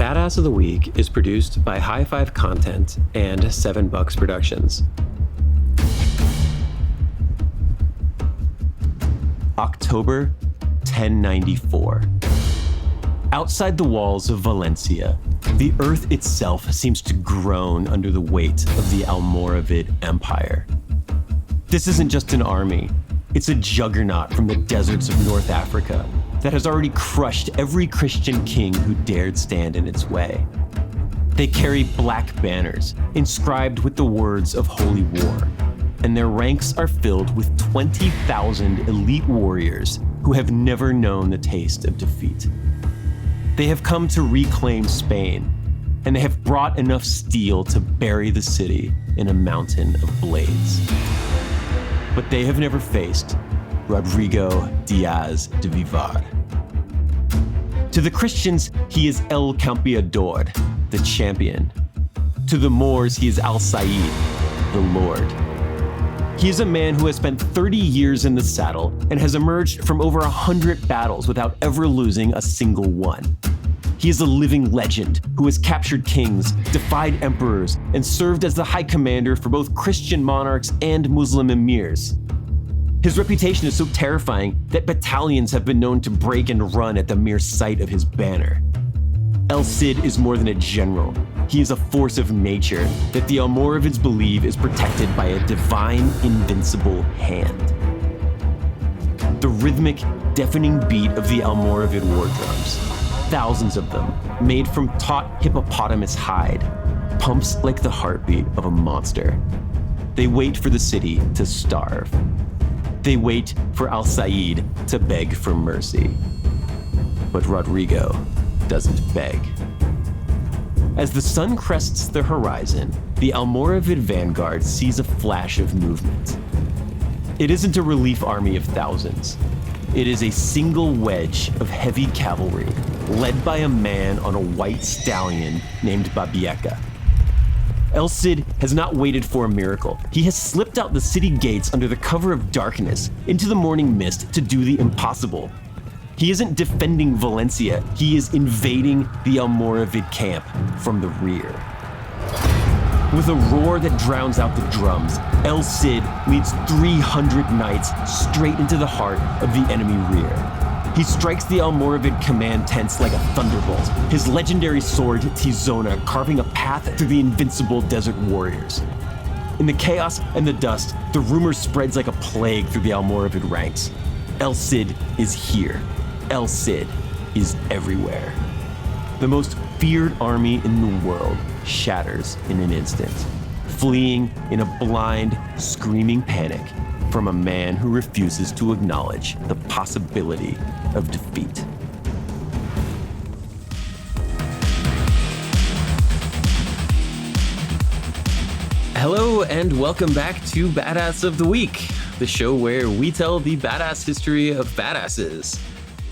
Badass of the Week is produced by High Five Content and 7 Bucks Productions. October 1094. Outside the walls of Valencia, the earth itself seems to groan under the weight of the Almoravid Empire. This isn't just an army, it's a juggernaut from the deserts of North Africa that has already crushed every Christian king who dared stand in its way. They carry black banners inscribed with the words of holy war, and their ranks are filled with 20,000 elite warriors who have never known the taste of defeat. They have come to reclaim Spain, and they have brought enough steel to bury the city in a mountain of blades. But they have never faced Rodrigo Díaz de Vivar. To the Christians, he is El Campeador, the champion. To the Moors, he is Al-Said, the Lord. He is a man who has spent 30 years in the saddle and has emerged from over 100 battles without ever losing a single one. He is a living legend who has captured kings, defied emperors, and served as the high commander for both Christian monarchs and Muslim emirs. His reputation is so terrifying that battalions have been known to break and run at the mere sight of his banner. El Cid is more than a general. He is a force of nature that the Almoravids believe is protected by a divine, invincible hand. The rhythmic, deafening beat of the Almoravid war drums, thousands of them, made from taut hippopotamus hide, pumps like the heartbeat of a monster. They wait for the city to starve. They wait for Al-Said to beg for mercy. But Rodrigo doesn't beg. As the sun crests the horizon, the Almoravid vanguard sees a flash of movement. It isn't a relief army of thousands. It is a single wedge of heavy cavalry, led by a man on a white stallion named Babieca. El Cid has not waited for a miracle. He has slipped out the city gates under the cover of darkness into the morning mist to do the impossible. He isn't defending Valencia, he is invading the Almoravid camp from the rear. With a roar that drowns out the drums, El Cid leads 300 knights straight into the heart of the enemy rear. He strikes the Almoravid command tents like a thunderbolt, his legendary sword Tizona carving a path through the invincible desert warriors. In the chaos and the dust, the rumor spreads like a plague through the Almoravid ranks. El Cid is here. El Cid is everywhere. The most feared army in the world shatters in an instant, fleeing in a blind, screaming panic from a man who refuses to acknowledge the possibility of defeat. Hello and welcome back to Badass of the Week, the show where we tell the badass history of badasses.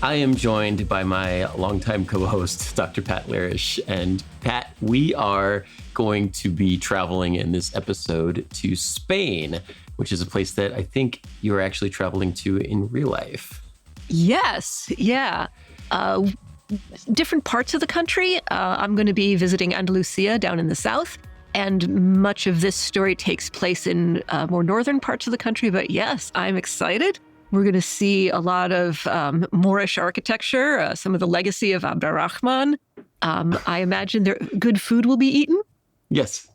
I am joined by my longtime co-host, Dr. Pat Larash. And Pat, we are going to be traveling in this episode to Spain, which is a place that I think you're actually traveling to in real life. Yes, yeah. Different parts of the country. I'm going to be visiting Andalusia down in the south, and much of this story takes place in more northern parts of the country. But yes, I'm excited. We're going to see a lot of Moorish architecture, some of the legacy of Abderrahman. I imagine good food will be eaten. Yes,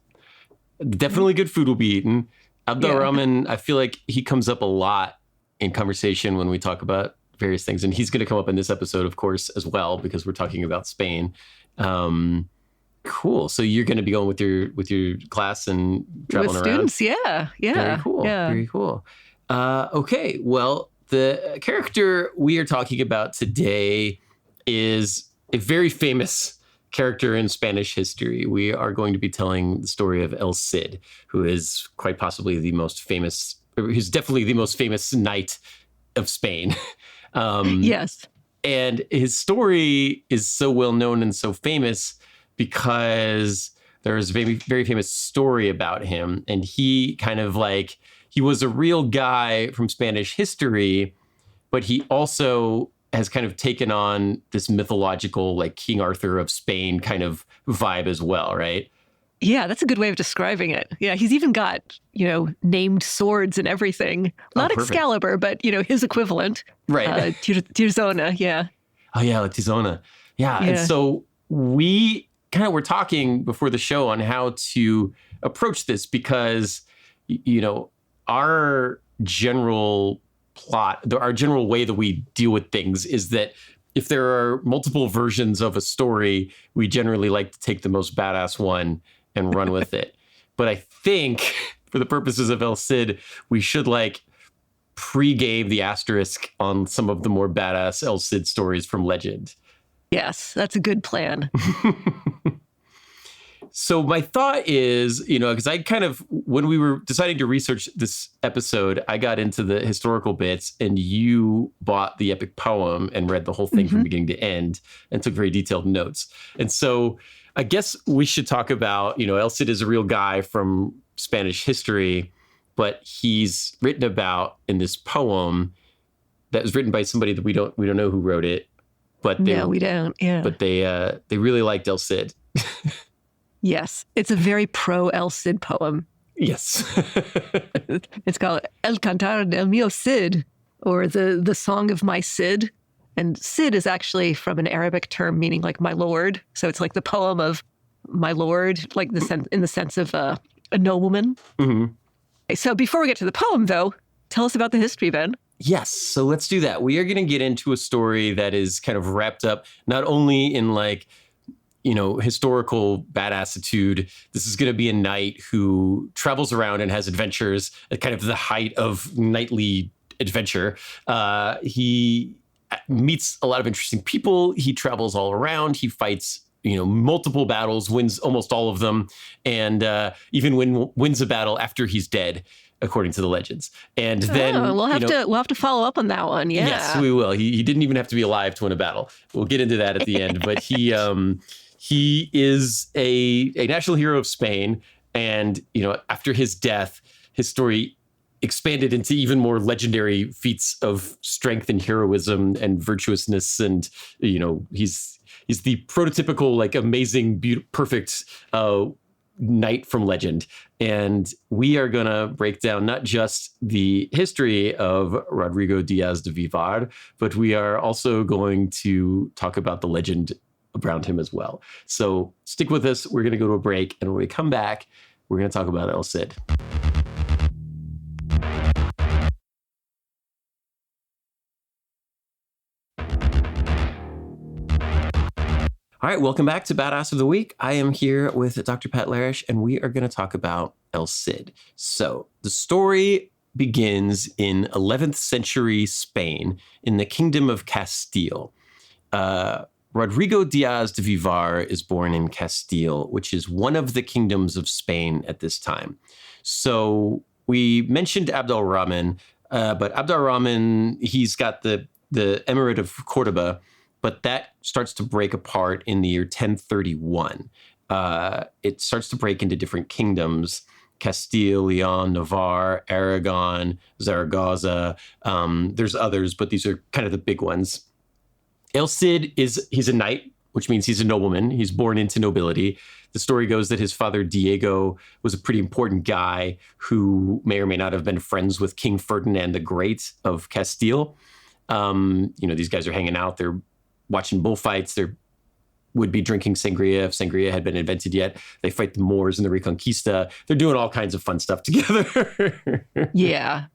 definitely good food will be eaten. Abderrahman, yeah. I feel like he comes up a lot in conversation when we talk about various things. And he's going to come up in this episode, of course, as well, because we're talking about Spain. Cool. So you're going to be going with your class and traveling with around? Students, yeah. Very cool. Yeah. Very cool. Okay, well, the character we are talking about today is a very famous character in Spanish history. We are going to be telling the story of El Cid, who is quite possibly who's definitely the most famous knight of Spain. Yes. And his story is so well known and so famous because there's a very, very famous story about him. And he was a real guy from Spanish history, but he also has kind of taken on this mythological, like King Arthur of Spain kind of vibe as well, right? Yeah, that's a good way of describing it. Yeah, he's even got, named swords and everything. Not perfect. Excalibur, but, his equivalent. Right. Tirzona, yeah. Oh, yeah, like Tizona. Yeah. And so we kind of were talking before the show on how to approach this because, our general plot, our general way that we deal with things is that if there are multiple versions of a story, we generally like to take the most badass one and run with it. But I think for the purposes of El Cid, we should pre-game the asterisk on some of the more badass El Cid stories from legend. Yes, that's a good plan. So my thought is, because I when we were deciding to research this episode, I got into the historical bits and you bought the epic poem and read the whole thing from beginning to end and took very detailed notes. And so I guess we should talk about, El Cid is a real guy from Spanish history, but he's written about in this poem that was written by somebody that we don't know who wrote it. But no, we don't. Yeah. But they really liked El Cid. Yes, it's a very pro El Cid poem. Yes. It's called El Cantar del Mio Cid, or the Song of My Cid. And Cid is actually from an Arabic term meaning like my lord. So it's like the poem of my lord, like in the sense of a nobleman. Mm-hmm. So before we get to the poem, though, tell us about the history, Ben. Yes. So let's do that. We are going to get into a story that is kind of wrapped up not only in historical badassitude. This is going to be a knight who travels around and has adventures at kind of the height of knightly adventure. He meets a lot of interesting people. He travels all around. He fights, multiple battles, wins almost all of them, and even wins a battle after he's dead, according to the legends. And then we'll have to follow up on that one. Yeah. Yes, we will. He didn't even have to be alive to win a battle. We'll get into that at the end. But he is a national hero of Spain. And, after his death, his story expanded into even more legendary feats of strength and heroism and virtuousness. And, he's the prototypical, amazing, perfect knight from legend. And we are going to break down not just the history of Rodrigo Díaz de Vivar, but we are also going to talk about the legend around him as well. So stick with us. We're going to go to a break. And when we come back, we're going to talk about El Cid. All right, welcome back to Badass of the Week. I am here with Dr. Pat Larash, and we are going to talk about El Cid. So the story begins in 11th century Spain in the Kingdom of Castile. Rodrigo Díaz de Vivar is born in Castile, which is one of the kingdoms of Spain at this time. So we mentioned Abd al-Rahman, but Abd al-Rahman, he's got the emirate of Cordoba, but that starts to break apart in the year 1031. It starts to break into different kingdoms: Castile, Leon, Navarre, Aragon, Zaragoza. There's others, but these are kind of the big ones. El Cid he's a knight, which means he's a nobleman. He's born into nobility. The story goes that his father Diego was a pretty important guy who may or may not have been friends with King Ferdinand the Great of Castile. These guys are hanging out. They're watching bullfights. They would be drinking sangria if sangria had been invented yet. They fight the Moors in the Reconquista. They're doing all kinds of fun stuff together. Yeah.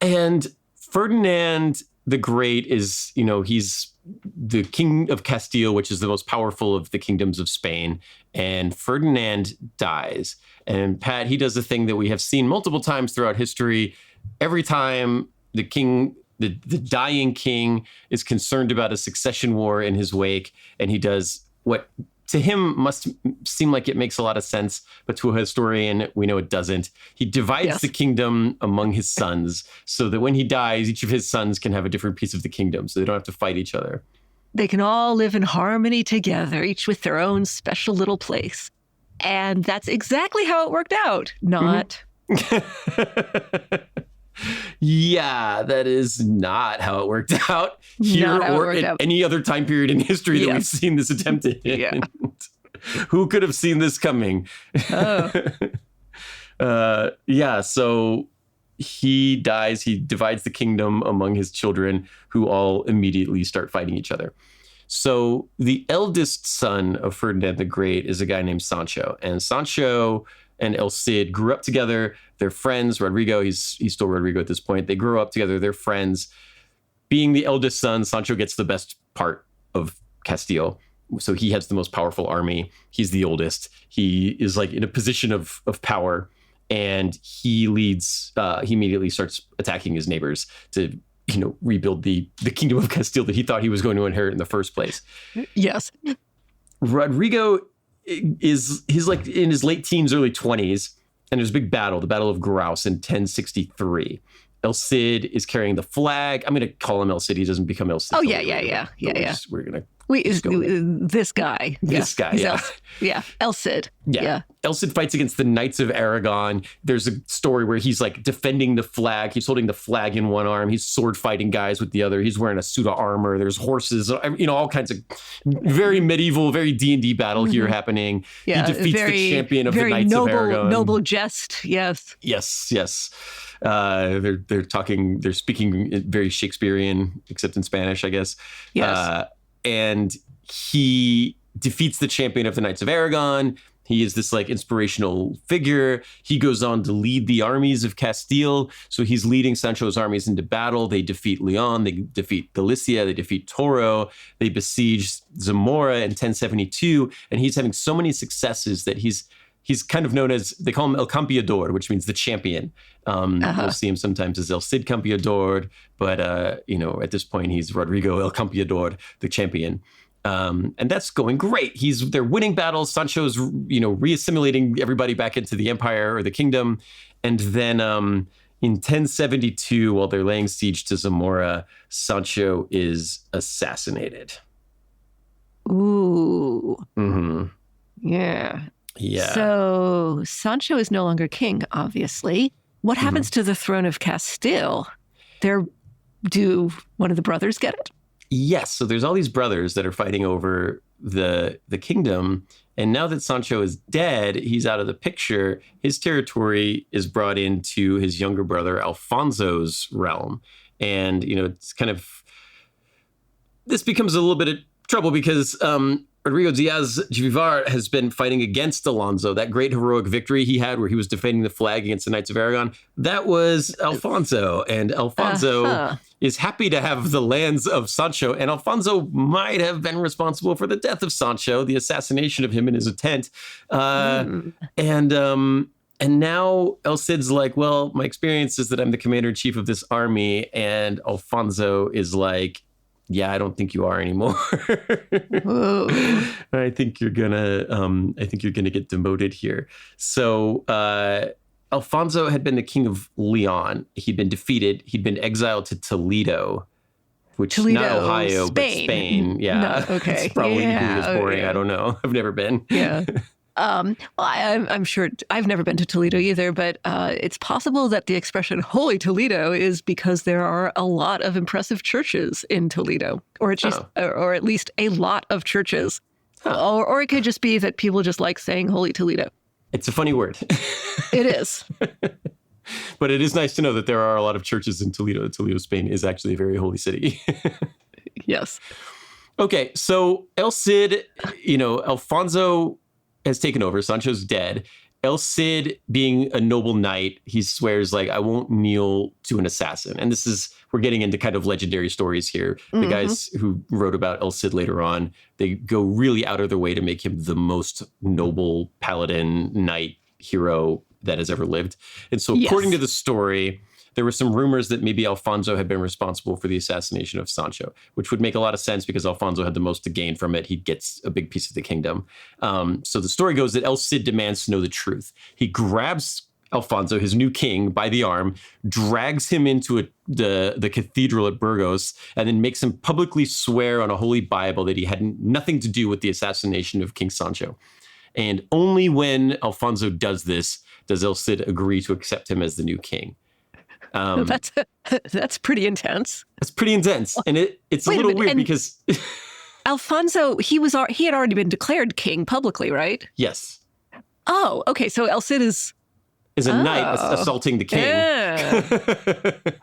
And Ferdinand the Great is, he's the king of Castile, which is the most powerful of the kingdoms of Spain. And Ferdinand dies. And Pat, he does a thing that we have seen multiple times throughout history. Every time the king, the dying king, is concerned about a succession war in his wake, and he does what to him must seem like it makes a lot of sense, but to a historian, we know it doesn't. He divides the kingdom among his sons so that when he dies, each of his sons can have a different piece of the kingdom, so they don't have to fight each other. They can all live in harmony together, each with their own special little place. And that's exactly how it worked out. Not. Yeah, that is not how it worked out here Not how it or worked at out. any other time period in history that Yeah. we've seen this attempted in. Yeah. Who could have seen this coming? Oh. Yeah, so he dies. He divides the kingdom among his children, who all immediately start fighting each other. So the eldest son of Ferdinand the Great is a guy named Sancho. And Sancho and El Cid grew up together. They're friends. Rodrigo, he's still Rodrigo at this point. They grew up together. They're friends. Being the eldest son, Sancho gets the best part of Castile. So he has the most powerful army. He's the oldest. He is like in a position of power. And he leads, he immediately starts attacking his neighbors to, rebuild the kingdom of Castile that he thought he was going to inherit in the first place. Yes. Rodrigo he's like in his late teens, early 20s, and there's a big battle, the Battle of Graus in 1063. El Cid is carrying the flag. I'm going to call him El Cid. He doesn't become El Cid. Oh, yeah. We're going to This guy. This guy, yeah. El Cid. Yeah. El Cid fights against the Knights of Aragon. There's a story where he's like defending the flag. He's holding the flag in one arm. He's sword fighting guys with the other. He's wearing a suit of armor. There's horses, all kinds of very medieval, very D&D battle here happening. Yeah, he defeats the champion of the Knights of Aragon. Noble jest. Yes. Yes. They're speaking very Shakespearean, except in Spanish, I guess. Yes. And he defeats the champion of the Knights of Aragon. He is this like inspirational figure. He goes on to lead the armies of Castile. So he's leading Sancho's armies into battle. They defeat Leon. They defeat Galicia. They defeat Toro. They besiege Zamora in 1072. And he's having so many successes that he's kind of known as, they call him El Campeador, which means the champion. You'll see him sometimes as El Cid Campeador, but, at this point, he's Rodrigo El Campeador, the champion. And that's going great. They're winning battles. Sancho's, reassimilating everybody back into the empire or the kingdom. And then in 1072, while they're laying siege to Zamora, Sancho is assassinated. Ooh. Mm-hmm. Yeah. Yeah. So Sancho is no longer king, obviously. What happens to the throne of Castile? Do one of the brothers get it? Yes. So there's all these brothers that are fighting over the kingdom. And now that Sancho is dead, he's out of the picture. His territory is brought into his younger brother Alfonso's realm. And, it's kind of, this becomes a little bit of trouble because Rodrigo Díaz de Vivar has been fighting against Alonso. That great heroic victory he had where he was defending the flag against the Knights of Aragon, that was Alfonso. And Alfonso is happy to have the lands of Sancho. And Alfonso might have been responsible for the death of Sancho, the assassination of him in his tent. And now El Cid's like, well, my experience is that I'm the commander-in-chief of this army. And Alfonso is like, yeah, I don't think you are anymore. I think you're gonna get demoted here. So Alfonso had been the king of Leon. He'd been defeated. He'd been exiled to Toledo, not Ohio, Spain. but Spain. Yeah, No, okay. It's probably equally as boring. Okay. I don't know. I've never been. Yeah. Well, I'm sure I've never been to Toledo either, but it's possible that the expression "Holy Toledo" is because there are a lot of impressive churches in Toledo, or at least a lot of churches, or it could just be that people just like saying "Holy Toledo." It's a funny word. It is. But it is nice to know that there are a lot of churches in Toledo. Toledo, Spain is actually a very holy city. Yes. Okay, so El Cid, Alfonso has taken over. Sancho's dead. El Cid, being a noble knight, he swears like, I won't kneel to an assassin. And we're getting into kind of legendary stories here. The guys who wrote about El Cid later on, they go really out of their way to make him the most noble paladin, knight, hero that has ever lived. And so according to the story, there were some rumors that maybe Alfonso had been responsible for the assassination of Sancho, which would make a lot of sense because Alfonso had the most to gain from it. He gets a big piece of the kingdom. So the story goes that El Cid demands to know the truth. He grabs Alfonso, his new king, by the arm, drags him into the cathedral at Burgos, and then makes him publicly swear on a holy Bible that he had nothing to do with the assassination of King Sancho. And only when Alfonso does this, does El Cid agree to accept him as the new king. That's pretty intense. It's pretty intense. And it's a little weird because... Alfonso, he had already been declared king publicly, right? Yes. Oh, okay. So El Cid is a knight assaulting the king.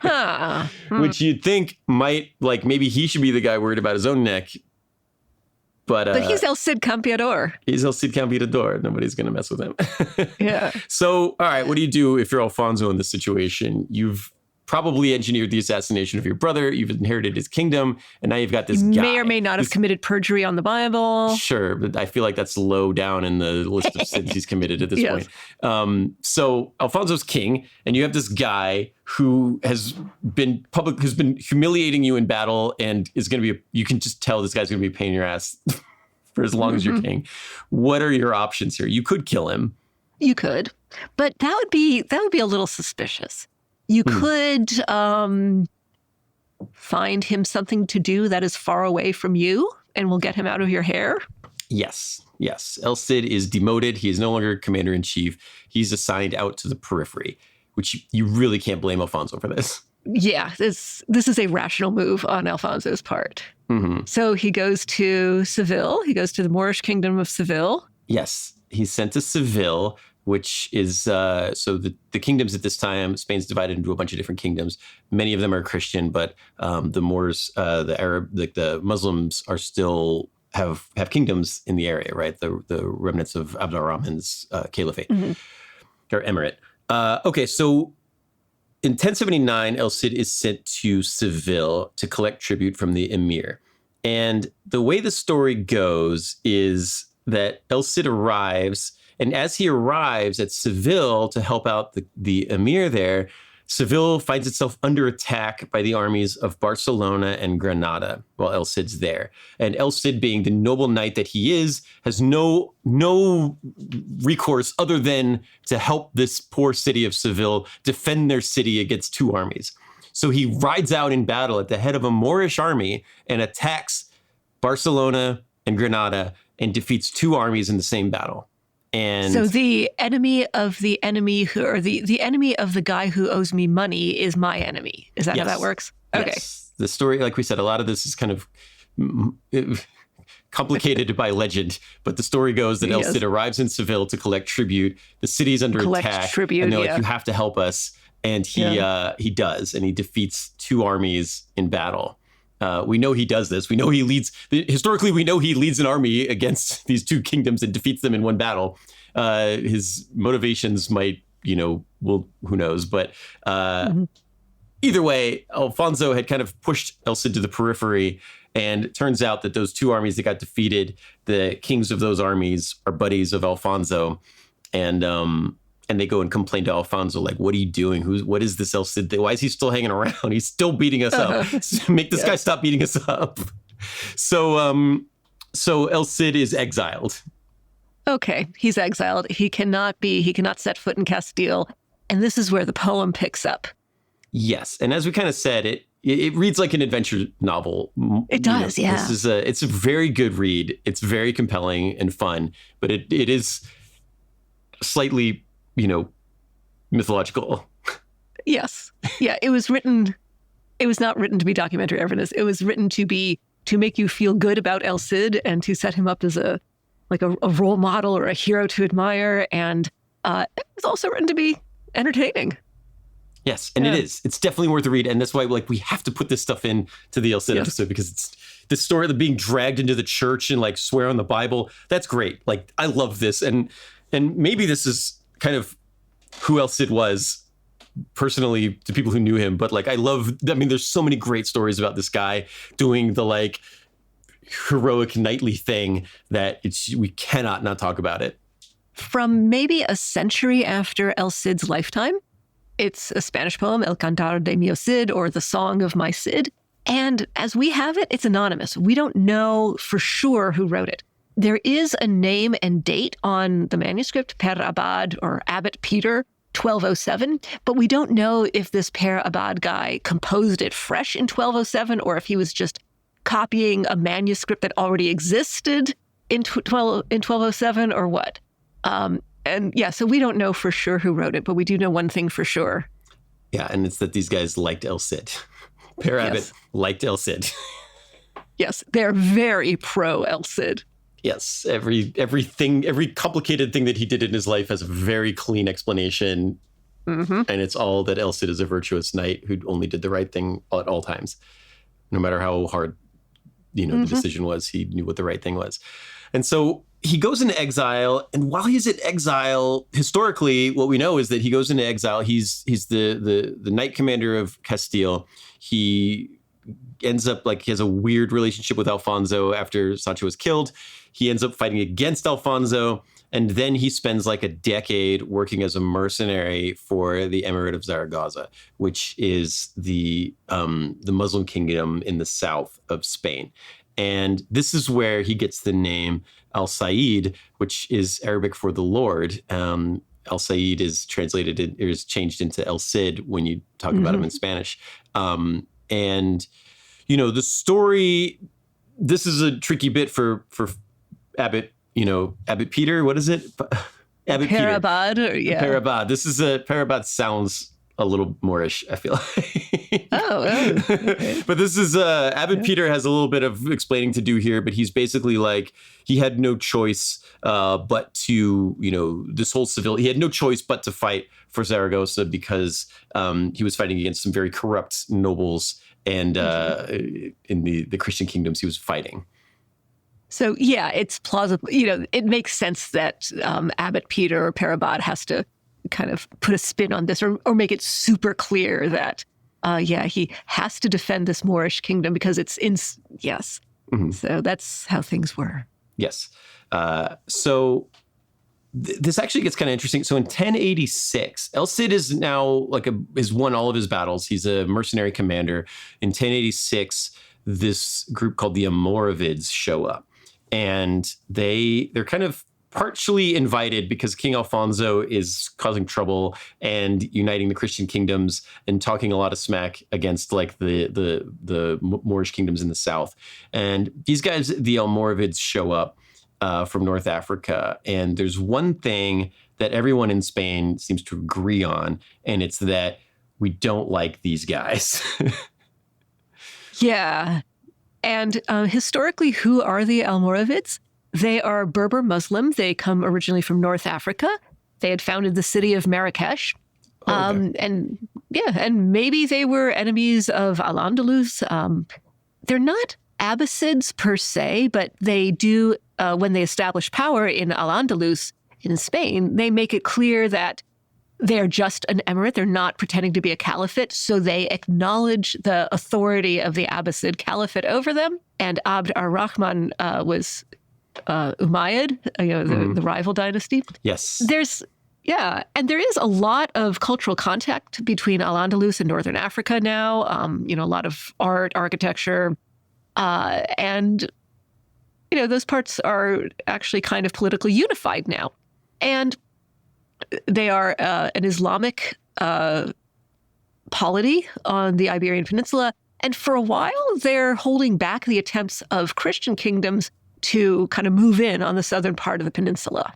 Yeah. Which you'd think might, like, maybe he should be the guy worried about his own neck. But he's El Cid Campeador. He's El Cid Campeador. Nobody's going to mess with him. Yeah. So, all right, what do you do if you're Alfonso in this situation? You've probably engineered the assassination of your brother. You've inherited his kingdom. And now you've got this guy. May or may not have committed perjury on the Bible. Sure, but I feel like that's low down in the list of sins he's committed at this Yes. point. So Alfonso's king, and you have this guy who has been humiliating you in battle and is going to be, you can just tell this guy's going to be a pain in your ass for as long as you're king. What are your options here? You could kill him. You could, but that would be a little suspicious. You could find him something to do that is far away from you and will get him out of your hair. Yes. El Cid is demoted. He is no longer commander-in-chief. He's assigned out to the periphery, which you really can't blame Alfonso for this. Yeah, this is a rational move on Alfonso's part. So he goes to Seville. He goes to the Moorish kingdom of Seville. Yes, he's sent to Seville, which is, so the kingdoms at this time, Spain's divided into a bunch of different kingdoms. Many of them are Christian, but the Moors, the Arab, the Muslims are still have kingdoms in the area, right? The remnants of Abd al-Rahman's caliphate or emirate. Okay, so in 1079, El Cid is sent to Seville to collect tribute from the emir. And the way the story goes is that El Cid arrives, and as he arrives at Seville to help out the emir there, Seville finds itself under attack by the armies of Barcelona and Granada while El Cid's there. And El Cid, being the noble knight that he is, has no recourse other than to help this poor city of Seville defend their city against two armies. So he rides out in battle at the head of a Moorish army and attacks Barcelona and Granada and defeats two armies in the same battle. And so the enemy of the enemy or the enemy of the guy who owes me money is my enemy. Is that how that works? Okay. Yes. The story, like we said, a lot of this is kind of complicated by legend, but the story goes that El Cid arrives in Seville to collect tribute. The city's under attack, and they're like, "You have to help us." And he does, and he defeats two armies in battle. We know he does this. We know he leads. Historically, we know he leads an army against these two kingdoms and defeats them in one battle. His motivations might, who knows? But either way, Alfonso had kind of pushed El Cid to the periphery. And it turns out that those two armies that got defeated, the kings of those armies are buddies of Alfonso. And they go and complain to Alfonso, like, what are you doing? What is this El Cid thing? Why is he still hanging around? He's still beating us up. Make this guy stop beating us up. So El Cid is exiled. Okay, he's exiled. He cannot set foot in Castile. And this is where the poem picks up. Yes. And as we kind of said, it reads like an adventure novel. It does, yeah. It's a very good read. It's very compelling and fun, but it is slightly, mythological. Yes. Yeah, it was not written to be documentary evidence. It was written to make you feel good about El Cid and to set him up as a role model or a hero to admire. And it was also written to be entertaining. Yes, and it is. It's definitely worth a read. And that's why we have to put this stuff in to the El Cid episode, because it's the story of being dragged into the church and swear on the Bible. That's great. I love this. And maybe this is kind of who El Cid was personally to people who knew him. But there's so many great stories about this guy doing the heroic knightly thing that we cannot not talk about it. From maybe a century after El Cid's lifetime, it's a Spanish poem, El Cantar de mi Cid, or The Song of My Cid. And as we have it, it's anonymous. We don't know for sure who wrote it. There is a name and date on the manuscript, Per Abad or Abbot Peter, 1207, but we don't know if this Per Abad guy composed it fresh in 1207 or if he was just copying a manuscript that already existed in 1207 or what. So we don't know for sure who wrote it, but we do know one thing for sure. Yeah, and it's that these guys liked El Cid. Per Abbott Yes. liked El Cid. Yes, they're very pro El Cid. Yes, every complicated thing that he did in his life has a very clean explanation. Mm-hmm. And it's all that El Cid is a virtuous knight who only did the right thing at all times. No matter how hard, the decision was, he knew what the right thing was. And so he goes into exile. And while he's in exile, historically, what we know is that he goes into exile. He's the knight commander of Castile. He ends up he has a weird relationship with Alfonso after Sancho was killed. He ends up fighting against Alfonso. And then he spends like a decade working as a mercenary for the Emirate of Zaragoza, which is the Muslim kingdom in the south of Spain. And this is where he gets the name Al-Said, which is Arabic for the Lord. Al-Said is changed into El Cid when you talk about him in Spanish. And, the story, this is a tricky bit for Abbot, Abbot Peter, what is it? Abbot Parabad, Peter. Parabad. Parabad sounds a little Moorish, I feel like. Okay. But this is, Abbot Peter has a little bit of explaining to do here, but he's basically he had no choice but to, he had no choice but to fight for Zaragoza because he was fighting against some very corrupt nobles and in the Christian kingdoms he was fighting. So, yeah, it's plausible. It makes sense that Abbot Peter or Parabad has to kind of put a spin on this or make it super clear that, he has to defend this Moorish kingdom because it's in, yes. Mm-hmm. So that's how things were. Yes. So this actually gets kind of interesting. So in 1086, El Cid is now has won all of his battles. He's a mercenary commander. In 1086, this group called the Almoravids show up. And they're kind of partially invited because King Alfonso is causing trouble and uniting the Christian kingdoms and talking a lot of smack against the Moorish kingdoms in the south. And these guys, the Almoravids, show up from North Africa. And there's one thing that everyone in Spain seems to agree on, and it's that we don't like these guys. Yeah. And historically, who are the Almoravids? They are Berber Muslim. They come originally from North Africa. They had founded the city of Marrakesh. Okay. And maybe they were enemies of Al-Andalus. They're not Abbasids per se, but they do, when they establish power in Al-Andalus in Spain, they make it clear that they're just an emirate. They're not pretending to be a caliphate. So they acknowledge the authority of the Abbasid caliphate over them. And Abd ar-Rahman was Umayyad, the rival dynasty. Yes. And there is a lot of cultural contact between Al-Andalus and Northern Africa now. A lot of art, architecture, and those parts are actually kind of politically unified now. And they are an Islamic polity on the Iberian Peninsula. And for a while, they're holding back the attempts of Christian kingdoms to kind of move in on the southern part of the peninsula.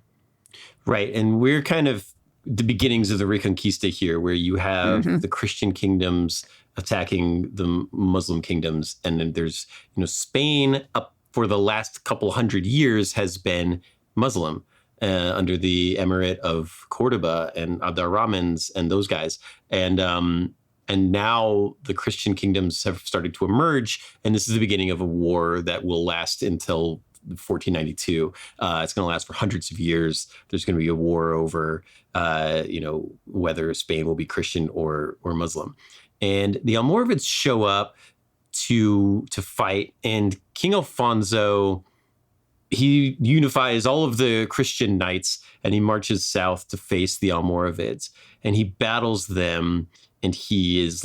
Right. And we're kind of the beginnings of the Reconquista here, where you have the Christian kingdoms attacking the Muslim kingdoms. And then there's, Spain up for the last couple hundred years has been Muslim. Under the Emirate of Cordoba and Abd ar-Rahman's and those guys. And now the Christian kingdoms have started to emerge. And this is the beginning of a war that will last until 1492. It's going to last for hundreds of years. There's going to be a war over, whether Spain will be Christian or Muslim. And the Almoravids show up to fight. And King Alfonso, he unifies all of the Christian knights and he marches south to face the Almoravids, and he battles them, and he is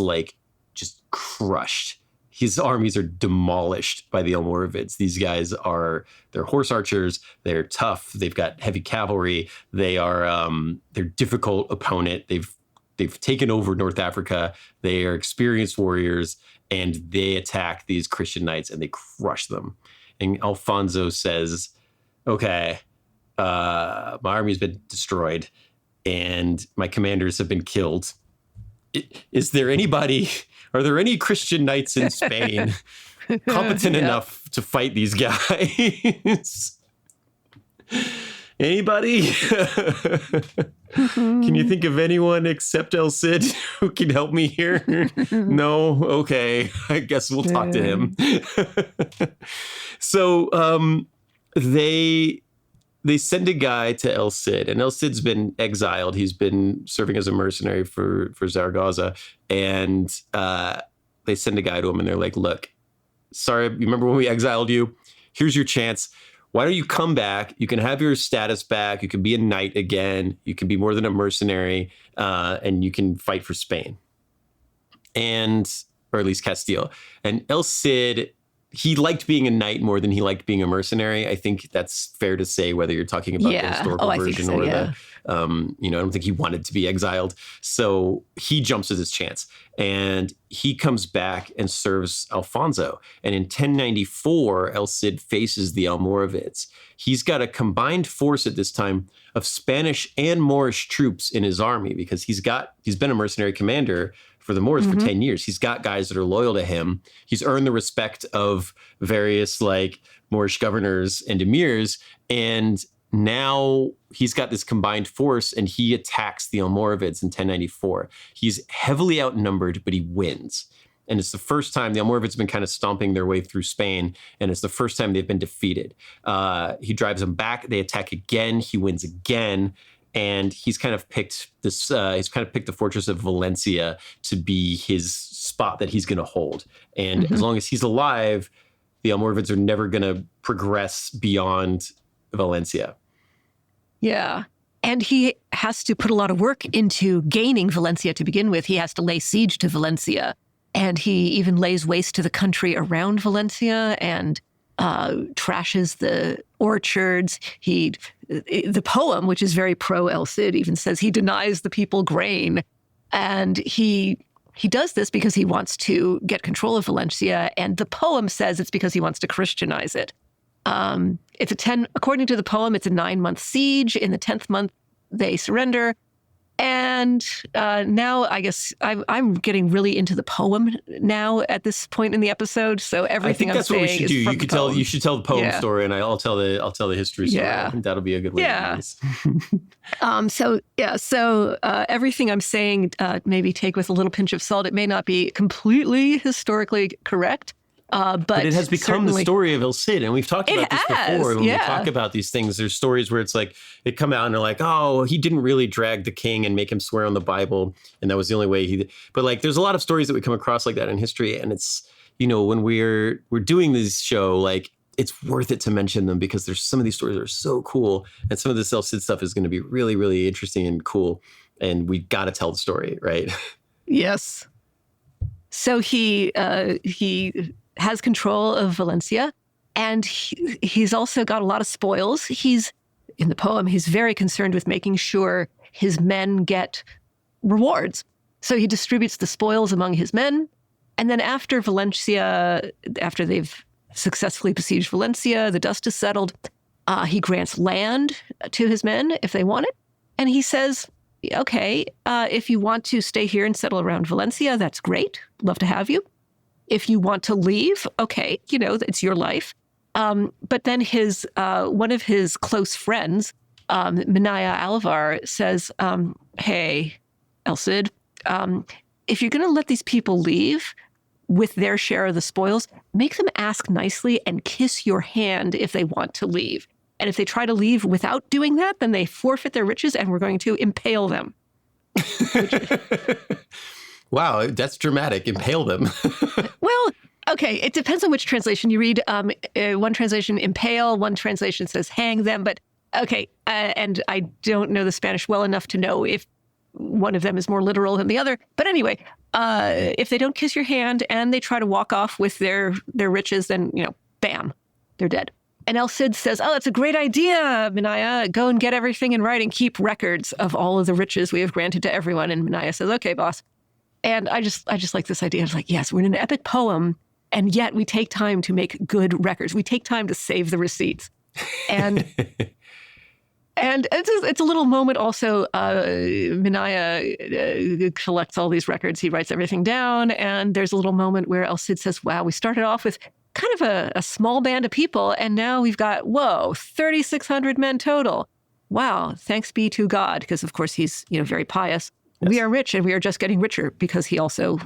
just crushed. His armies are demolished by the Almoravids. These guys they're horse archers. They're tough. They've got heavy cavalry. They're difficult opponent. They've taken over North Africa. They are experienced warriors, and they attack these Christian knights and they crush them. And Alfonso says, okay, my army's been destroyed and my commanders have been killed. Is there anybody, are there any Christian knights in Spain competent enough to fight these guys? Anybody? Can you think of anyone except El Cid who can help me here? No? Okay. I guess we'll talk to him. So they send a guy to El Cid, and El Cid's been exiled. He's been serving as a mercenary for Zaragoza. And they send a guy to him, and they're like, look, sorry, you remember when we exiled you? Here's your chance. Why don't you come back? You can have your status back. You can be a knight again. You can be more than a mercenary, and you can fight for Spain, or at least Castile. And El Cid, he liked being a knight more than he liked being a mercenary. I think that's fair to say, whether you're talking about the historical version or the, I don't think he wanted to be exiled. So he jumps at his chance, and he comes back and serves Alfonso. And in 1094, El Cid faces the Almoravids. He's got a combined force at this time of Spanish and Moorish troops in his army, because he's been a mercenary commander for the Moors for 10 years. He's got guys that are loyal to him. He's earned the respect of various Moorish governors and emirs. And now he's got this combined force, and he attacks the Almoravids in 1094. He's heavily outnumbered, but he wins. And it's the first time the Almoravids have been kind of stomping their way through Spain, and it's the first time they've been defeated. He drives them back. They attack again. He wins again. And he's kind of picked the fortress of Valencia to be his spot that he's going to hold. And as long as he's alive, the Almoravids are never going to progress beyond Valencia. Yeah. And he has to put a lot of work into gaining Valencia to begin with. He has to lay siege to Valencia. And he even lays waste to the country around Valencia and trashes the orchards. The poem, which is very pro El Cid, even says he denies the people grain. And he does this because he wants to get control of Valencia. And the poem says it's because he wants to Christianize it. According to the poem, it's a 9-month siege. In the 10th month, they surrender. And now I guess I'm getting really into the poem now at this point in the episode. So everything I'm saying is from the poem. You should tell the poem story, and I'll tell the history story. I think that'll be a good way to do this. So everything I'm saying, maybe take with a little pinch of salt. It may not be completely historically correct. But it has become the story of El Cid, and we've talked about this before. When we talk about these things, there's stories where it's like they come out and they're like, "Oh, he didn't really drag the king and make him swear on the Bible, and that was the only way he." But there's a lot of stories that we come across like that in history, and it's when we're doing this show, it's worth it to mention them, because there's some of these stories that are so cool, and some of this El Cid stuff is going to be really, really interesting and cool, and we got to tell the story, right? Yes. So he has control of Valencia, and he's also got a lot of spoils. In the poem, he's very concerned with making sure his men get rewards. So he distributes the spoils among his men. And then after they've successfully besieged Valencia, the dust is settled, he grants land to his men if they want it. And he says, okay, if you want to stay here and settle around Valencia, that's great. Love to have you. If you want to leave, okay, it's your life. But then one of his close friends, Minaya Alvar, says, hey, El Cid, if you're going to let these people leave with their share of the spoils, make them ask nicely and kiss your hand if they want to leave. And if they try to leave without doing that, then they forfeit their riches and we're going to impale them. Wow, that's dramatic. Impale them. Well, okay, it depends on which translation you read. One translation, impale. One translation says hang them. But okay, and I don't know the Spanish well enough to know if one of them is more literal than the other. But anyway, if they don't kiss your hand and they try to walk off with their riches, then, bam, they're dead. And El Cid says, oh, that's a great idea, Minaya. Go and get everything in writing. Keep records of all of the riches we have granted to everyone. And Minaya says, okay, boss. And I just like this idea. It's like, yes, we're in an epic poem, and yet we take time to make good records. We take time to save the receipts. And And it's a little moment also. Minaya collects all these records. He writes everything down. And there's a little moment where El Cid says, wow, we started off with kind of a small band of people. And now we've got, 3,600 men total. Wow, thanks be to God. Because, of course, he's, very pious. Yes. We are rich and we are just getting richer because he also,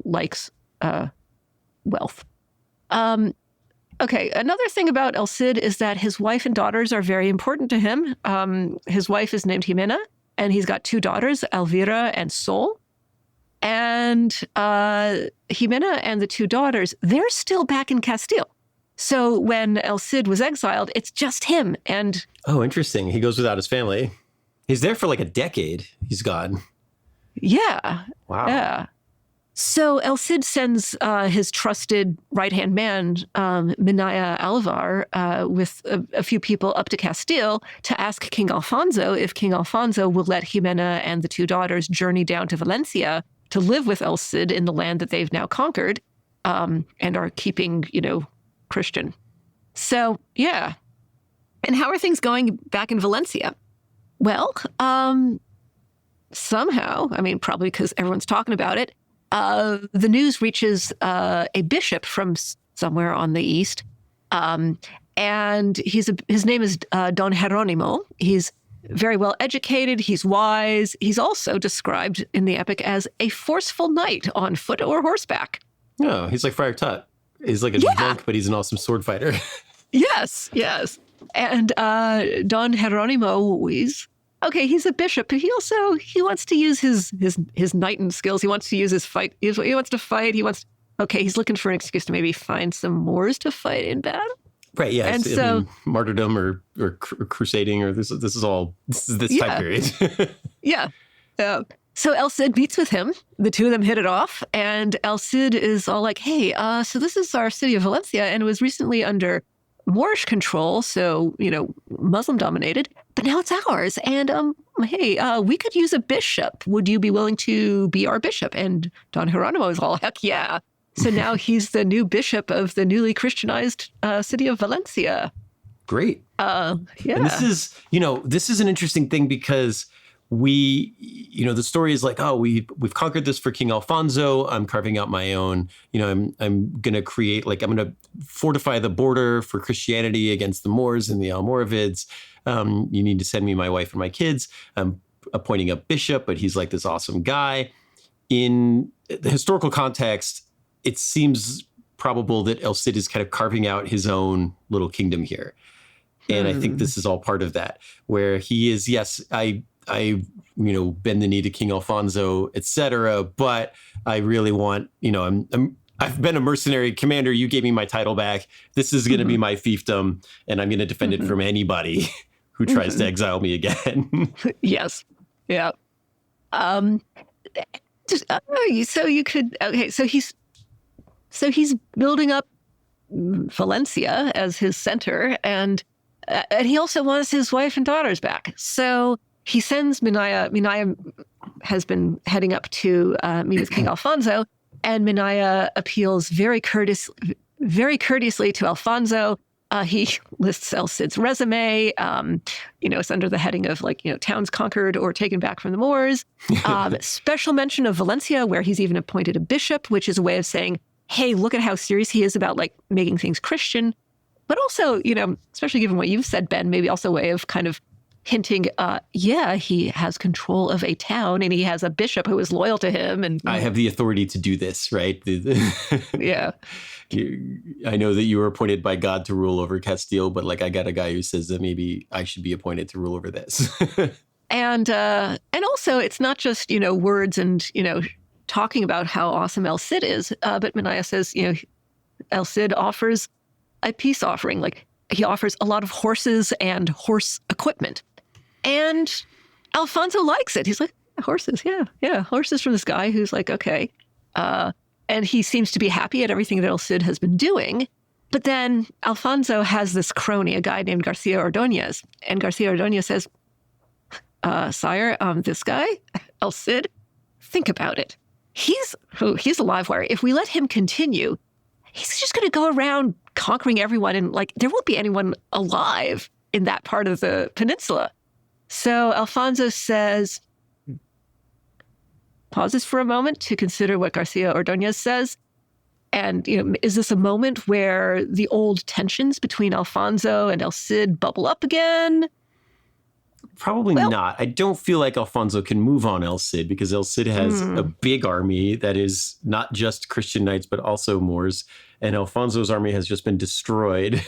likes wealth. Okay, another thing about El Cid is that his wife and daughters are very important to him. His wife is named Jimena, and he's got 2 daughters, Elvira and Sol. And Jimena and the 2 daughters, they're still back in Castile. So when El Cid was exiled, it's just him. And oh, interesting. He goes without his family. He's there for like a decade. He's gone. Yeah. Wow. Yeah. So El Cid sends his trusted right-hand man, Minaya Alvar, with a few people up to Castile to ask King Alfonso if King Alfonso will let Jimena and the 2 daughters journey down to Valencia to live with El Cid in the land that they've now conquered and are keeping, Christian. So, yeah. And how are things going back in Valencia? Well, somehow, probably because everyone's talking about it, the news reaches a bishop from somewhere on the east, and his name is Don Jeronimo. He's very well educated. He's wise. He's also described in the epic as a forceful knight on foot or horseback. Oh, he's like Friar Tuck. He's like a monk, but he's an awesome sword fighter. Yes. And Don Jeronimo he's a bishop, but he wants to use his knighting skills. He wants to use his fight. He wants to fight. He's looking for an excuse to maybe find some Moors to fight in battle. Right, yeah. And so martyrdom or crusading or this is this time period. Yeah. So El Cid meets with him. The 2 of them hit it off, and El Cid is all like, hey, so this is our city of Valencia, and it was recently under Moorish control, so, Muslim dominated, but now it's ours. And, hey, we could use a bishop. Would you be willing to be our bishop? And Don Jeronimo is all, heck yeah. So now he's the new bishop of the newly Christianized city of Valencia. Great. Yeah. And this is an interesting thing because the story is like, oh, we've conquered this for King Alfonso. I'm carving out my own, I'm going to create, I'm going to fortify the border for Christianity against the Moors and the Almoravids. You need to send me my wife and my kids. I'm appointing a bishop, but he's like this awesome guy. In the historical context, it seems probable that El Cid is kind of carving out his own little kingdom here. And I think this is all part of that, where he is, yes, I bend the knee to King Alfonso, etc. But I really want, I've been a mercenary commander. You gave me my title back. This is going to be my fiefdom, and I'm going to defend it from anybody who tries to exile me again. Yes. Yeah. So he's building up Valencia as his center, and he also wants his wife and daughters back. So he sends Minaya. Minaya has been heading up to meet with King Alfonso, and Minaya appeals very courteously to Alfonso. He lists El Cid's resume. It's under the heading of towns conquered or taken back from the Moors. Special mention of Valencia, where he's even appointed a bishop, which is a way of saying, hey, look at how serious he is about making things Christian. But also, especially given what you've said, Ben, maybe also a way of kind of hinting, he has control of a town and he has a bishop who is loyal to him. And I have the authority to do this, right? Yeah. I know that you were appointed by God to rule over Castile, but I got a guy who says that maybe I should be appointed to rule over this. And also it's not just, words and, talking about how awesome El Cid is. But Minaya says, El Cid offers a peace offering. He offers a lot of horses and horse equipment. And Alfonso likes it. He's like, horses, yeah, horses from this guy who's like, okay. And he seems to be happy at everything that El Cid has been doing. But then Alfonso has this crony, a guy named Garcia Ordóñez. And Garcia Ordóñez says, sire, this guy, El Cid, think about it. He's a live wire. If we let him continue, he's just going to go around conquering everyone. And there won't be anyone alive in that part of the peninsula. So Alfonso says, pauses for a moment to consider what Garcia Ordóñez says. And, is this a moment where the old tensions between Alfonso and El Cid bubble up again? Probably not. I don't feel like Alfonso can move on El Cid because El Cid has a big army that is not just Christian knights, but also Moors. And Alfonso's army has just been destroyed.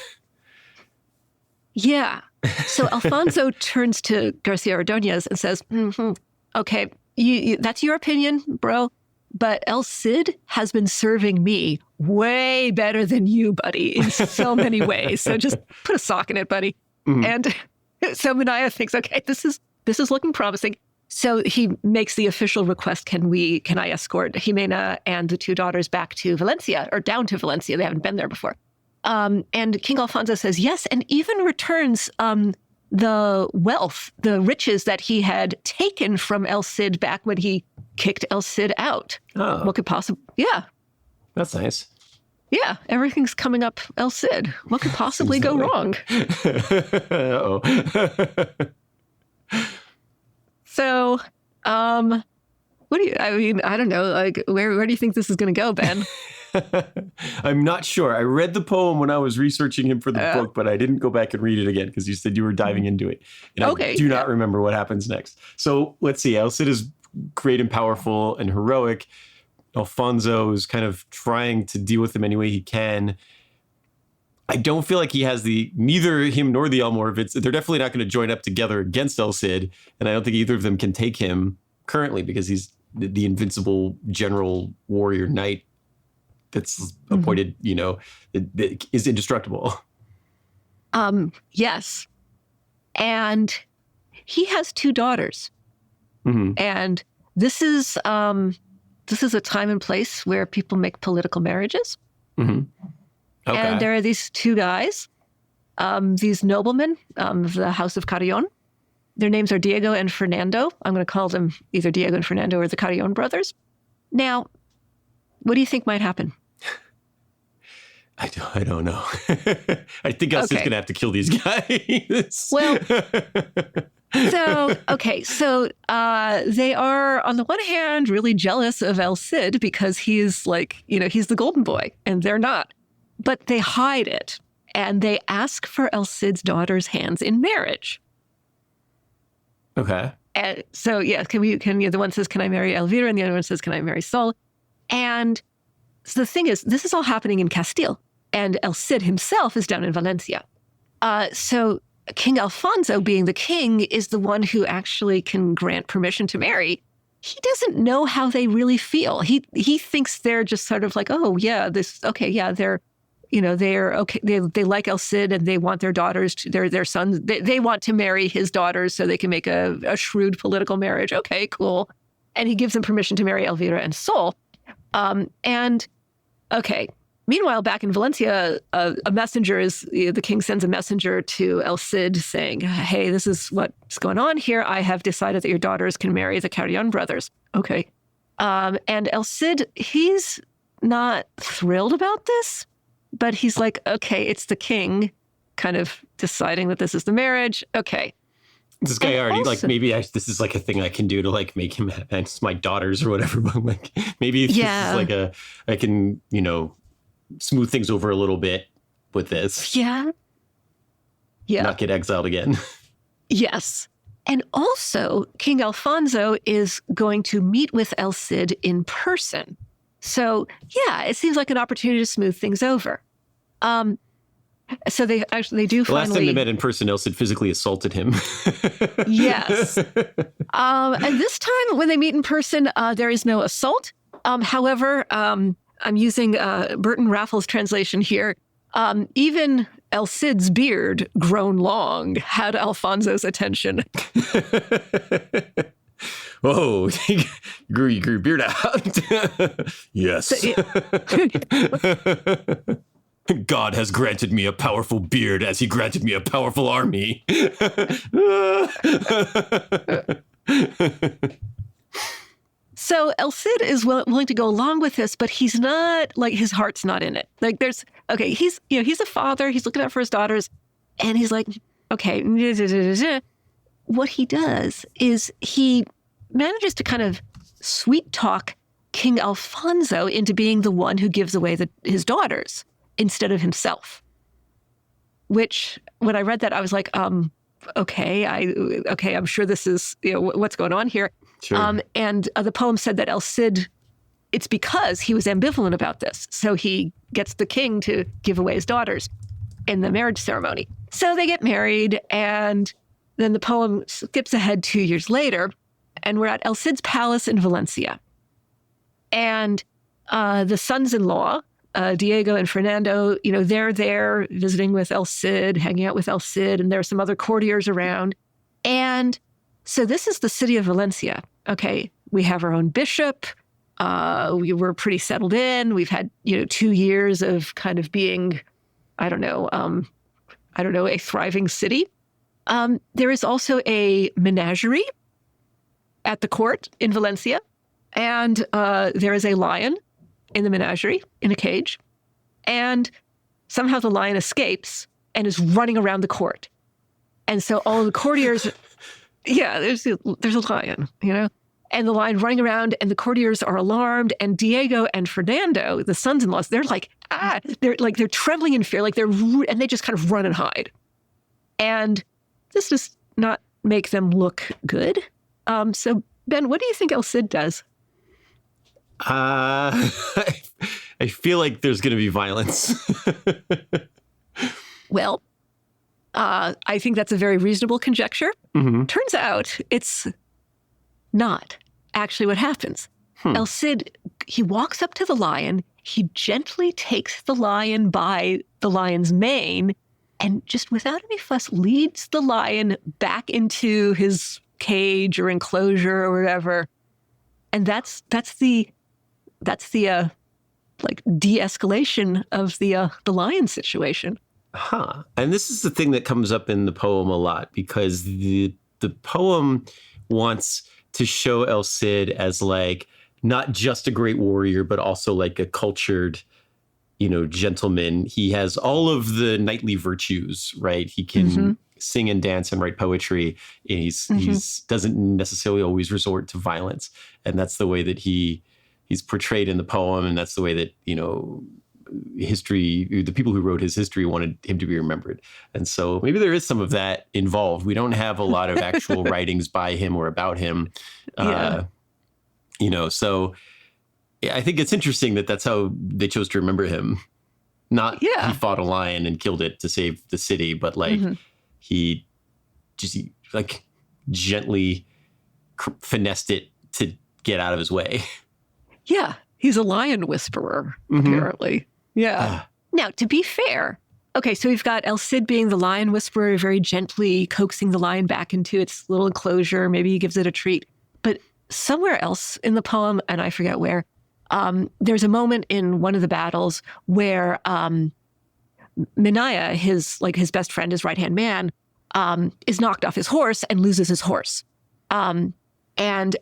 Yeah. So Alfonso turns to Garcia Ordóñez and says, okay, that's your opinion, bro. But El Cid has been serving me way better than you, buddy, in so many ways. So just put a sock in it, buddy. And so Minaya thinks, okay, this is looking promising. So he makes the official request, can I escort Jimena and the two daughters back to Valencia, or down to Valencia? They haven't been there before. And King Alfonso says yes, and even returns the wealth, the riches that he had taken from El Cid back when he kicked El Cid out. Oh. What could possibly, yeah. That's nice. Yeah, everything's coming up El Cid. What could possibly go wrong? Uh-oh. So, I don't know, like, where do you think this is going to go, Ben? I'm not sure. I read the poem when I was researching him for the book, but I didn't go back and read it again because you said you were diving into it. And I do not remember what happens next. So let's see. El Cid is great and powerful and heroic. Alfonso is kind of trying to deal with him any way he can. I don't feel like he has neither him nor the Almoravids. They're definitely not going to join up together against El Cid. And I don't think either of them can take him currently because he's the invincible general warrior knight that's appointed, that is indestructible. Yes. And he has two daughters. And this is a time and place where people make political marriages. Okay. And there are these two guys, these noblemen of the House of Carrion. Their names are Diego and Fernando. I'm going to call them either Diego and Fernando or the Carrion brothers. Now, what do you think might happen? I don't know. I think El Cid's going to have to kill these guys. Well, so they are, on the one hand, really jealous of El Cid because he's he's the golden boy, and they're not. But they hide it, and they ask for El Cid's daughter's hands in marriage. Okay. And so, the one says, can I marry Elvira? And the other one says, can I marry Sol? And so the thing is, this is all happening in Castile, and El Cid himself is down in Valencia. So King Alfonso, being the king, is the one who actually can grant permission to marry. He doesn't know how they really feel. He thinks they're just sort of like, oh yeah, they're okay. They like El Cid and they want their daughters, their sons. They want to marry his daughters so they can make a shrewd political marriage. Okay, cool. And he gives them permission to marry Elvira and Sol. Meanwhile, back in Valencia, a messenger the king sends a messenger to El Cid saying, hey, this is what's going on here. I have decided that your daughters can marry the Carrion brothers. Okay. And El Cid, he's not thrilled about this, but he's like, okay, it's the king kind of deciding that this is the marriage. Okay. This guy already, this is like a thing I can do to make him have my daughters or whatever. But maybe this is I can, smooth things over a little bit with this. Yeah. Not get exiled again. Yes. And also, King Alfonso is going to meet with El Cid in person. So, it seems like an opportunity to smooth things over. So they do finally... The last time they met in person, El Cid physically assaulted him. Yes. And this time, when they meet in person, there is no assault. However, I'm using Burton Raffles' translation here. Even El Cid's beard, grown long, had Alfonso's attention. Whoa, you grew your beard out. Yes. God has granted me a powerful beard as he granted me a powerful army. So El Cid is willing to go along with this, but he's not, his heart's not in it. He's a father, he's looking out for his daughters, and he's like, okay, what he does is he manages to kind of sweet talk King Alfonso into being the one who gives away his daughters instead of himself. Which, when I read that, I was like, okay, I'm sure this is, what's going on here. Sure. And the poem said that El Cid, it's because he was ambivalent about this. So he gets the king to give away his daughters in the marriage ceremony. So they get married, and then the poem skips ahead 2 years later, and we're at El Cid's palace in Valencia. And the sons-in-law, Diego and Fernando, they're there visiting with El Cid, hanging out with El Cid, and there are some other courtiers around. And so this is the city of Valencia. Okay, we have our own bishop. We were pretty settled in. We've had, 2 years of kind of being, a thriving city. There is also a menagerie at the court in Valencia. And there is a lion in the menagerie in a cage. And somehow the lion escapes and is running around the court. And so all the courtiers, there's a lion, and the lion running around, and the courtiers are alarmed. And Diego and Fernando, the sons-in-laws, they're like, they're trembling in fear, and they just kind of run and hide. And this does not make them look good. So, Ben, what do you think El Cid does? I feel like there's going to be violence. Well, I think that's a very reasonable conjecture. Mm-hmm. Turns out it's not actually what happens. El Cid, he walks up to the lion, he gently takes the lion by the lion's mane, and just without any fuss leads the lion back into his cage or enclosure or whatever. And that's the de-escalation of the lion situation. Huh. And this is the thing that comes up in the poem a lot, because the poem wants to show El Cid as not just a great warrior, but also a cultured, gentleman. He has all of the knightly virtues, right? He can sing and dance and write poetry. He's doesn't necessarily always resort to violence. And that's the way that he's portrayed in the poem. And that's the way that, history, the people who wrote his history wanted him to be remembered. And so maybe there is some of that involved. We don't have a lot of actual writings by him or about him. So I think it's interesting that that's how they chose to remember him. Not he fought a lion and killed it to save the city, but he just gently finessed it to get out of his way. Yeah, he's a lion whisperer, apparently. Yeah. Now, to be fair, okay, so we've got El Cid being the lion whisperer, very gently coaxing the lion back into its little enclosure. Maybe he gives it a treat. But somewhere else in the poem, and I forget where, there's a moment in one of the battles where Minaya, his best friend, his right-hand man, is knocked off his horse and loses his horse. And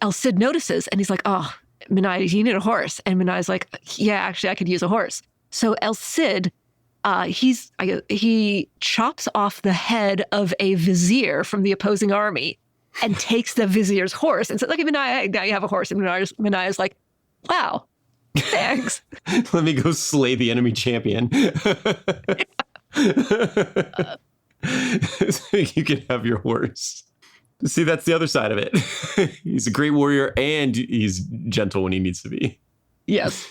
El Cid notices, and he's like, oh, Minaya, you need a horse. And Minaya's like, yeah, actually, I could use a horse. So El Cid, he chops off the head of a vizier from the opposing army and takes the vizier's horse and says, "Look, Minaya, now you have a horse." And Minaya's like, "Wow, thanks." Let me go slay the enemy champion. So you can have your horse. See, that's the other side of it. He's a great warrior and he's gentle when he needs to be. Yes.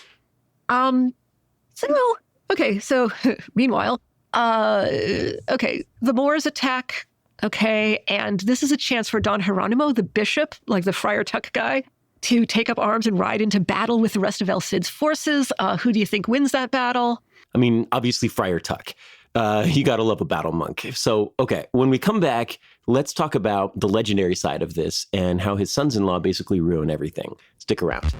So meanwhile, the Moors attack. Okay. And this is a chance for Don Geronimo, the bishop, the Friar Tuck guy, to take up arms and ride into battle with the rest of El Cid's forces. Who do you think wins that battle? I mean, obviously Friar Tuck. You got to love a battle monk. So, okay, when we come back, let's talk about the legendary side of this and how his sons-in-law basically ruin everything. Stick around.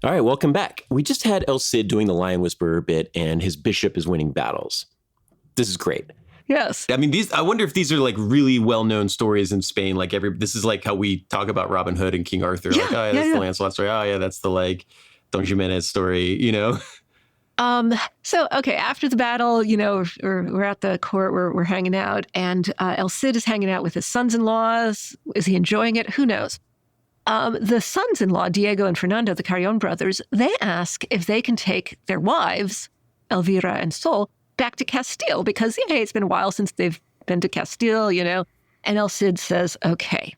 All right, welcome back. We just had El Cid doing the Lion Whisperer bit, and his bishop is winning battles. This is great. Yes. I mean, I wonder if these are really well-known stories in Spain. This is how we talk about Robin Hood and King Arthur. Yeah, that's the Lancelot story. Oh yeah, that's the Don Jimenez story, you know? So, okay, after the battle, you know, we're at the court, we're hanging out, and El Cid is hanging out with his sons-in-laws. Is he enjoying it? Who knows? The sons-in-law, Diego and Fernando, the Carrion brothers, they ask if they can take their wives, Elvira and Sol, back to Castile because, hey, it's been a while since they've been to Castile, you know? And El Cid says, okay.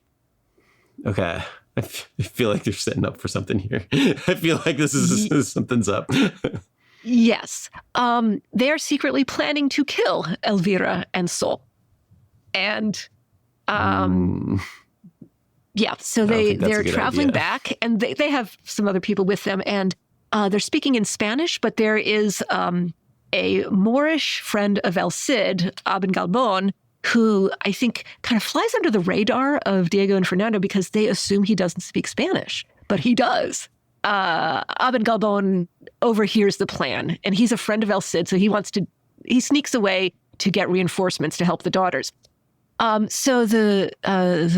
Okay. I feel like they're setting up for something here. I feel like this is something's up. Yes. They are secretly planning to kill Elvira and Sol. And yeah, so they're traveling back, and they have some other people with them, and they're speaking in Spanish, but there is a Moorish friend of El Cid, Aben Galbon, who I think kind of flies under the radar of Diego and Fernando because they assume he doesn't speak Spanish, but he does. Aben Galbon overhears the plan, and he's a friend of El Cid, so he sneaks away to get reinforcements to help the daughters. So the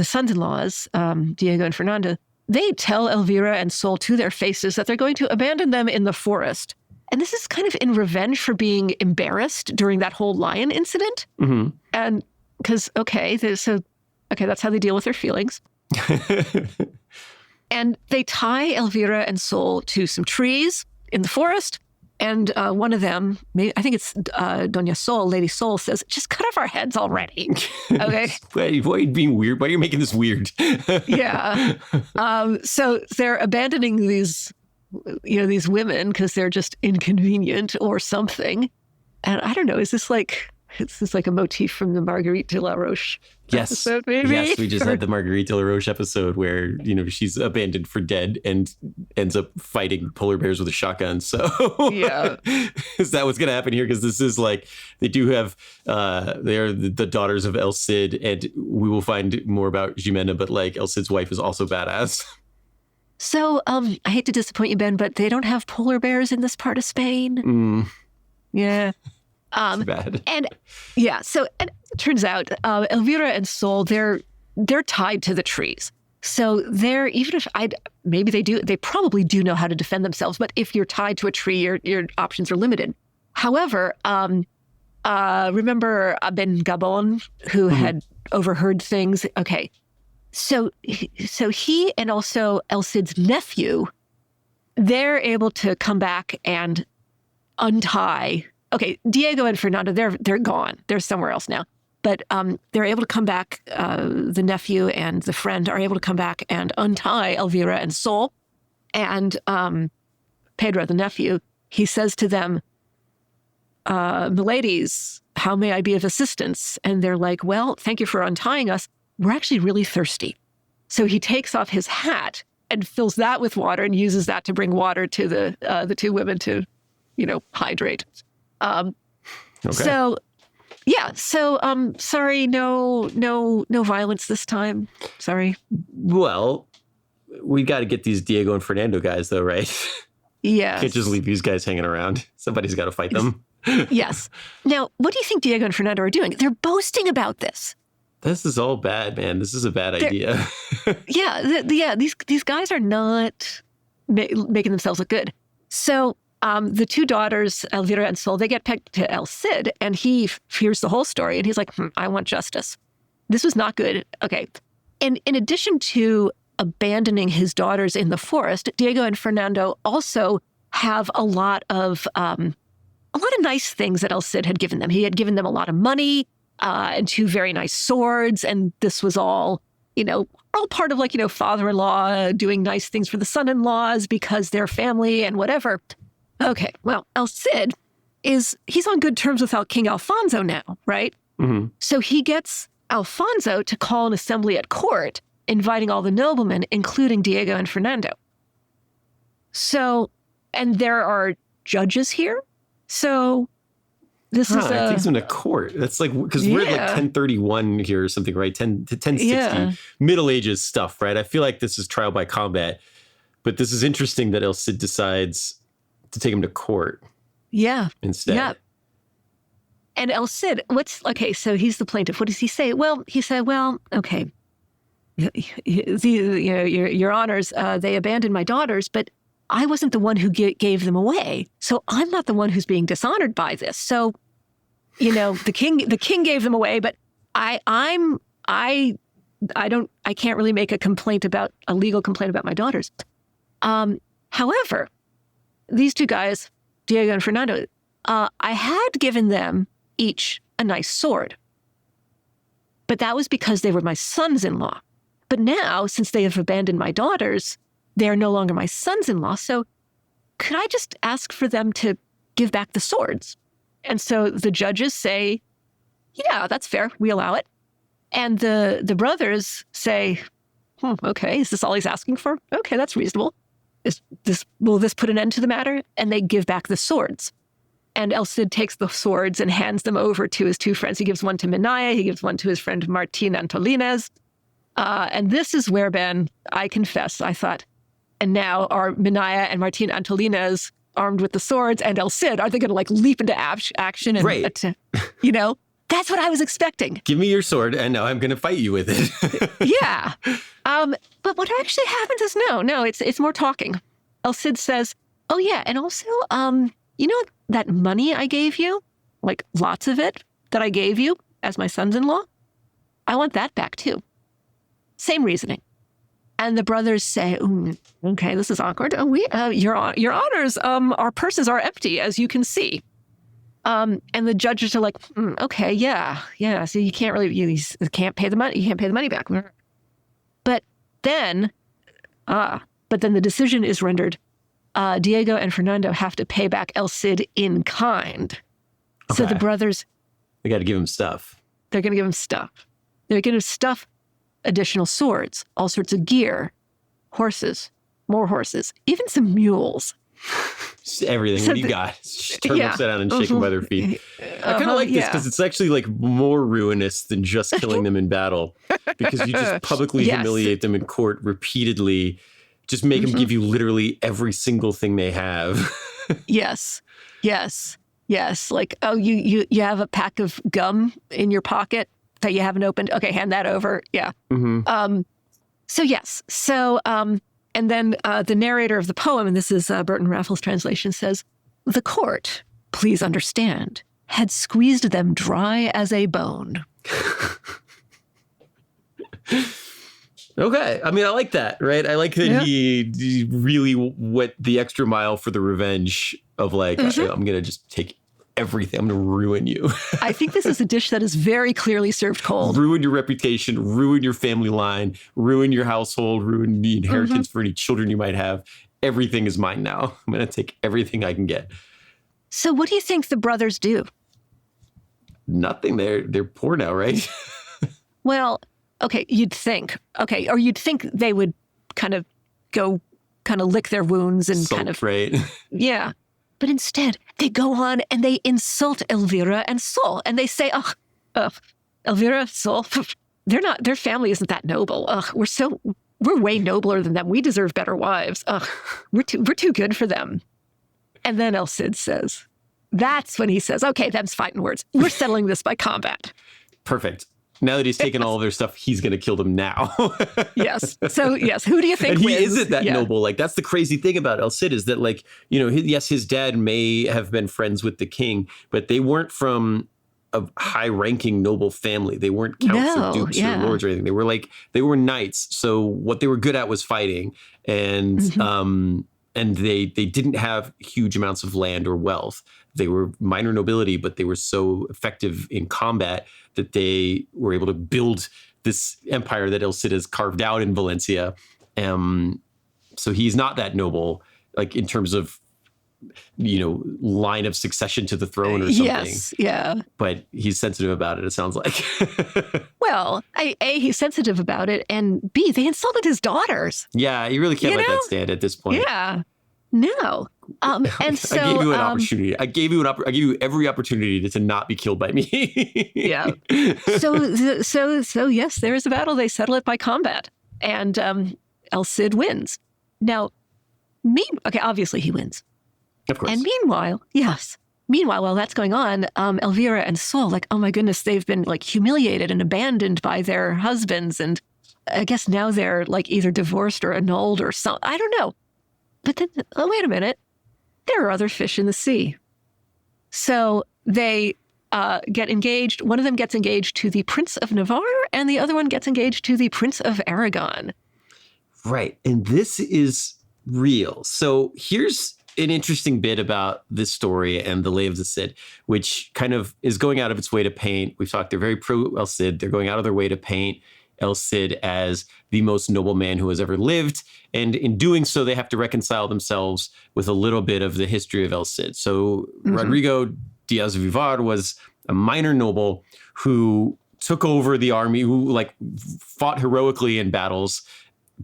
sons-in-laws, Diego and Fernando, they tell Elvira and Sol to their faces that they're going to abandon them in the forest. And this is kind of in revenge for being embarrassed during that whole lion incident. Mm-hmm. And because, that's how they deal with their feelings. And they tie Elvira and Sol to some trees in the forest. And one of them, I think it's Doña Sol, Lady Sol, says, just cut off our heads already. Okay. Why are you being weird? Why are you making this weird? Yeah. So they're abandoning these women because they're just inconvenient or something. And I don't know, is this like a motif from the Marguerite de la Roche episode, maybe? Yes, we just had the Marguerite de la Roche episode where, you know, she's abandoned for dead and ends up fighting polar bears with a shotgun. So yeah, is that what's going to happen here? Because this is like, they do have, they are the daughters of El Cid, and we will find more about Jimena, but like El Cid's wife is also badass. So I hate to disappoint you, Ben, but they don't have polar bears in this part of Spain. Yeah. Bad. And yeah, so and it turns out Elvira and Sol, they're tied to the trees. So they're, even if they probably do know how to defend themselves, but if you're tied to a tree, your options are limited. However, remember Ben Gabon, who had overheard things? Okay. So he and also El Cid's nephew, they're able to come back and untie. Okay, Diego and Fernando, they're gone. They're somewhere else now. But they're able to come back. The nephew and the friend are able to come back and untie Elvira and Sol. And Pedro, the nephew, he says to them, "Miladies, how may I be of assistance?" And they're like, "Well, thank you for untying us. We're actually really thirsty." So he takes off his hat and fills that with water and uses that to bring water to the two women to, hydrate. Okay. So, yeah. So, sorry, no violence this time. Sorry. Well, we got to get these Diego and Fernando guys, though, right? Yeah. Can't just leave these guys hanging around. Somebody's got to fight them. Yes. Now, what do you think Diego and Fernando are doing? They're boasting about this. This is all bad, man. This is a bad idea. Yeah. These guys are not making themselves look good. So the two daughters, Elvira and Sol, they get pegged to El Cid, and he hears the whole story, and he's like, I want justice. This was not good. Okay. And in addition to abandoning his daughters in the forest, Diego and Fernando also have a lot of nice things that El Cid had given them. He had given them a lot of money and two very nice swords, and this was all part of father-in-law doing nice things for the son-in-laws because they're family and whatever. Okay, well, El Cid he's on good terms with King Alfonso now, right? Mm-hmm. So he gets Alfonso to call an assembly at court, inviting all the noblemen, including Diego and Fernando. So, and there are judges here. So this is it takes them to court. That's like, because we're at like 1031 here or something, right? 1060, Middle Ages stuff, right? I feel like this is trial by combat, but this is interesting that El Cid decides to take him to court. Yeah. Instead. Yeah. And El Cid, so he's the plaintiff. What does he say? Well, he said, okay, your honors, they abandoned my daughters, but I wasn't the one who gave them away. So I'm not the one who's being dishonored by this. So, the king gave them away, but I can't really make a legal complaint about my daughters. However, these two guys, Diego and Fernando, I had given them each a nice sword. But that was because they were my sons-in-law. But now, since they have abandoned my daughters, they are no longer my sons-in-law. So could I just ask for them to give back the swords? And so the judges say, yeah, that's fair. We allow it. And the brothers say, okay, is this all he's asking for? Okay, that's reasonable. Will this put an end to the matter? And they give back the swords. And El Cid takes the swords and hands them over to his two friends. He gives one to Minaya. He gives one to his friend Martin Antolines. And this is where, Ben, I confess, I thought, and now are Minaya and Martin Antolines armed with the swords and El Cid, are they going to leap into action? And, right. That's what I was expecting. Give me your sword and now I'm going to fight you with it. Yeah. But what actually happens is no, it's more talking. El Cid says, oh yeah, and also, that money I gave you, lots of it that I gave you as my sons-in-law, I want that back too. Same reasoning. And the brothers say, okay, this is awkward. Your honors, our purses are empty, as you can see. And the judges are like, okay, yeah. So you can't pay the money. You can't pay the money back. But then the decision is rendered. Diego and Fernando have to pay back El Cid in kind. Okay. So the brothers, they got to give him stuff. They're going to give him stuff. They're going to stuff additional swords, all sorts of gear, horses, more horses, even some mules. Everything. What do you got? Turn them upside down and shake them by their feet. I kind of like this because it's actually more ruinous than just killing them in battle, because you just publicly humiliate them in court repeatedly. Just make them give you literally every single thing they have. Yes. Like, you have a pack of gum in your pocket that you haven't opened. Okay, hand that over. Yeah. Mm-hmm. So yes. So, and then the narrator of the poem, and this is Burton Raffles' translation, says, the court, please understand, had squeezed them dry as a bone. Okay. I mean, I like that, right? I like that he really went the extra mile for the revenge of I'm going to just take everything. I'm going to ruin you. I think this is a dish that is very clearly served cold. Ruin your reputation, ruin your family line, ruin your household, ruin the inheritance for any children you might have. Everything is mine now. I'm going to take everything I can get. So what do you think the brothers do? Nothing. They're poor now, right? Well, okay, you'd think. Okay, or you'd think they would kind of lick their wounds and right? Yeah. But instead, they go on and they insult Elvira and Sol, and they say, Elvira, Sol, their family isn't that noble. We're way nobler than them. We deserve better wives. We're too good for them. And then El Cid says, that's when he says, okay, them's fighting words. We're settling this by combat. Perfect. Now that he's taken all of their stuff, he's going to kill them now. Yes. So, yes, who do you think and wins? He isn't that noble. That's the crazy thing about El Cid is that, his dad may have been friends with the king, but they weren't from a high-ranking noble family. They weren't counts or dukes or lords or anything. They were knights. So what they were good at was fighting. And and they didn't have huge amounts of land or wealth. They were minor nobility, but they were so effective in combat that they were able to build this empire that El Cid has carved out in Valencia. So he's not that noble, in terms of, line of succession to the throne or something. Yes, yeah. But he's sensitive about it sounds like. Well, A, he's sensitive about it, and B, they insulted his daughters. Yeah, you really can't let that stand at this point. Yeah. No. And so I gave you an opportunity. I gave you every opportunity to not be killed by me. Yeah. So yes, there is a battle. They settle it by combat, and El Cid wins. Now, obviously he wins. Of course. And meanwhile, while that's going on, Elvira and Sol, oh my goodness, they've been humiliated and abandoned by their husbands, and I guess now they're either divorced or annulled or something. I don't know. But then, oh, wait a minute. There are other fish in the sea. So they get engaged. One of them gets engaged to the Prince of Navarre, and the other one gets engaged to the Prince of Aragon. Right. And this is real. So here's an interesting bit about this story and the Lay of the Cid, which kind of is going out of its way to paint. We've talked, they're very pro El Cid. They're going out of their way to paint El Cid as the most noble man who has ever lived. And in doing so, they have to reconcile themselves with a little bit of the history of El Cid. So Rodrigo Díaz de Vivar was a minor noble who took over the army, who like fought heroically in battles,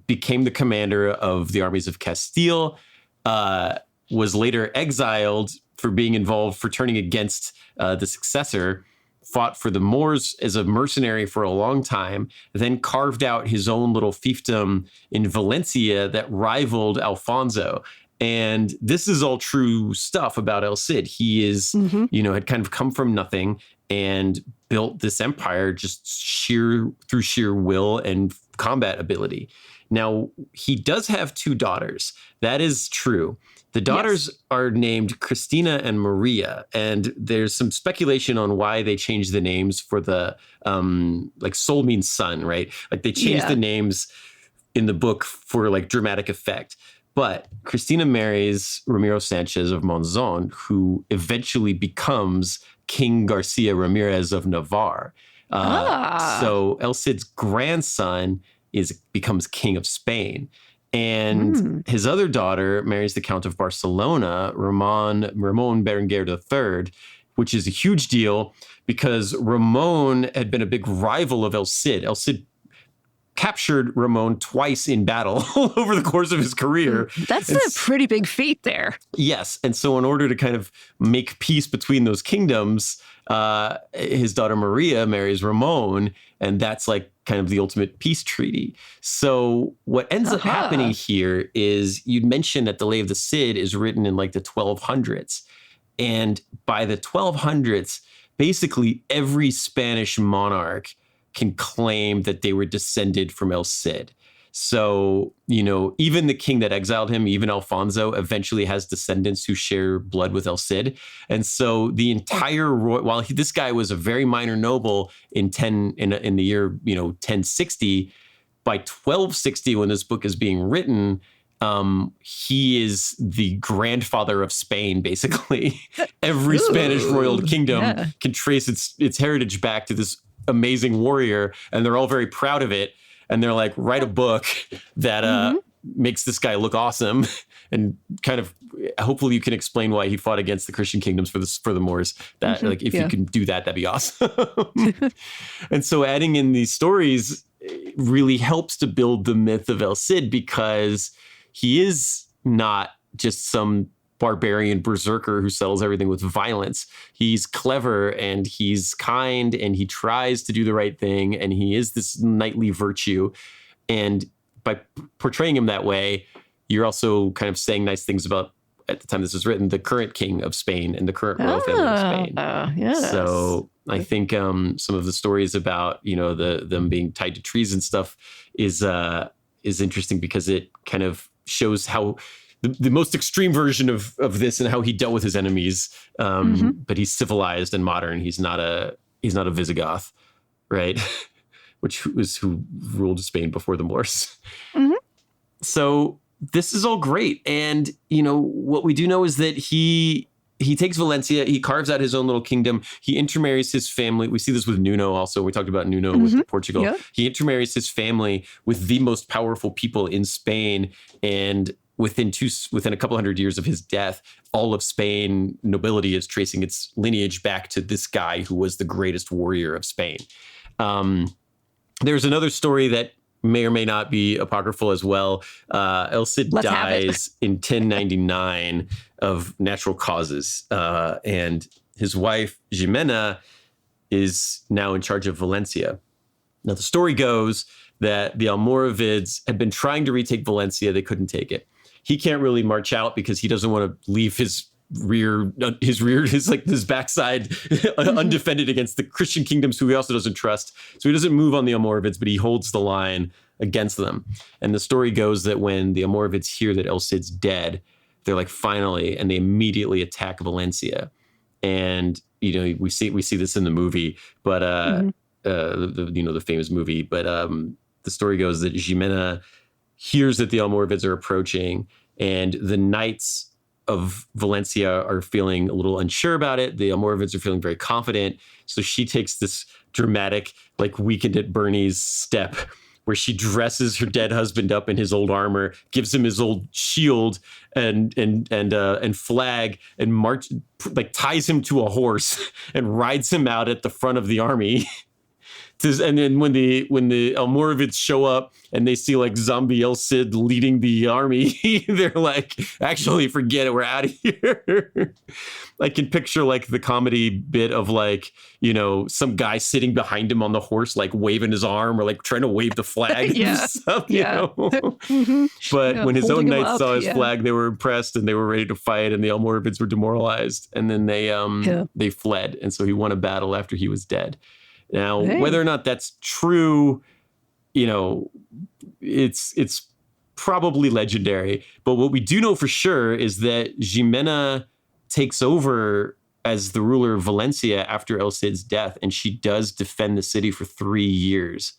became the commander of the armies of Castile, was later exiled for being involved, for turning against the successor, fought for the Moors as a mercenary for a long time, then carved out his own little fiefdom in Valencia that rivaled Alfonso. And this is all true stuff about El Cid. He is, had kind of come from nothing and built this empire just through sheer will and combat ability. Now, he does have two daughters. That is true. The daughters are named Cristina and Maria, and there's some speculation on why they changed the names for the, like Sol means son, right? Like they changed the names in the book for like dramatic effect. But Cristina marries Ramiro Sanchez of Monzon, who eventually becomes King Garcia Ramirez of Navarre. So El Cid's grandson becomes king of Spain. And his other daughter marries the Count of Barcelona, Ramon Berenguer III, which is a huge deal because Ramon had been a big rival of El Cid. El Cid captured Ramon twice in battle over the course of his career. That's a pretty big feat there. Yes. And so in order to kind of make peace between those kingdoms, his daughter Maria marries Ramon, and that's like kind of the ultimate peace treaty. So what ends up happening here is you'd mentioned that the Lay of the Cid is written in like the 1200s. And by the 1200s, basically every Spanish monarch can claim that they were descended from El Cid. So, even the king that exiled him, even Alfonso, eventually has descendants who share blood with El Cid. And so the entire, while this guy was a very minor noble in the year, 1060, by 1260, when this book is being written, he is the grandfather of Spain, basically. Every Spanish royal kingdom can trace its heritage back to this amazing warrior, and they're all very proud of it. And they're like, write a book that makes this guy look awesome, and kind of hopefully you can explain why he fought against the Christian kingdoms for the Moors. That like if you can do that, that'd be awesome. And so adding in these stories really helps to build the myth of El Cid, because he is not just some barbarian berserker who settles everything with violence. He's clever and he's kind and he tries to do the right thing, and he is this knightly virtue. And by portraying him that way, you're also kind of saying nice things about, at the time this was written, the current king of Spain and the current royal family of Spain. Yes. So I think some of the stories about, them being tied to trees and stuff is interesting, because it kind of shows how the most extreme version of this and how he dealt with his enemies. But he's civilized and modern. He's not a Visigoth, right? who ruled Spain before the Moors. So this is all great. And, what we do know is that he takes Valencia, he carves out his own little kingdom. He intermarries his family. We see this with Nuno also. We talked about Nuno with Portugal. Yep. He intermarries his family with the most powerful people in Spain. And within a couple hundred years of his death, all of Spain nobility is tracing its lineage back to this guy who was the greatest warrior of Spain. There's another story that may or may not be apocryphal as well. El Cid dies in 1099 of natural causes. And his wife, Ximena, is now in charge of Valencia. Now, the story goes that the Almoravids had been trying to retake Valencia. They couldn't take it. He can't really march out because he doesn't want to leave his his backside undefended against the Christian kingdoms who he also doesn't trust. So he doesn't move on the Almoravids, but he holds the line against them. And the story goes that when the Almoravids hear that El Cid's dead, they're like, finally, and they immediately attack Valencia. And, we see this in the movie, but the famous movie. But the story goes that Ximena hears that the Almoravids are approaching, and the knights of Valencia are feeling a little unsure about it. The Almoravids are feeling very confident. So she takes this dramatic, like Weekend at Bernie's step, where she dresses her dead husband up in his old armor, gives him his old shield and flag, and ties him to a horse and rides him out at the front of the army. And then when the Almoravids show up and they see like zombie El Cid leading the army, they're like, actually, forget it, we're out of here. I can picture like the comedy bit of like, some guy sitting behind him on the horse, like waving his arm or like trying to wave the flag. Yeah. Mm-hmm. But when his own knights saw his flag, they were impressed and they were ready to fight, and the Almoravids were demoralized. And then they fled. And so he won a battle after he was dead. Now, whether or not that's true, it's probably legendary. But what we do know for sure is that Ximena takes over as the ruler of Valencia after El Cid's death, and she does defend the city for 3 years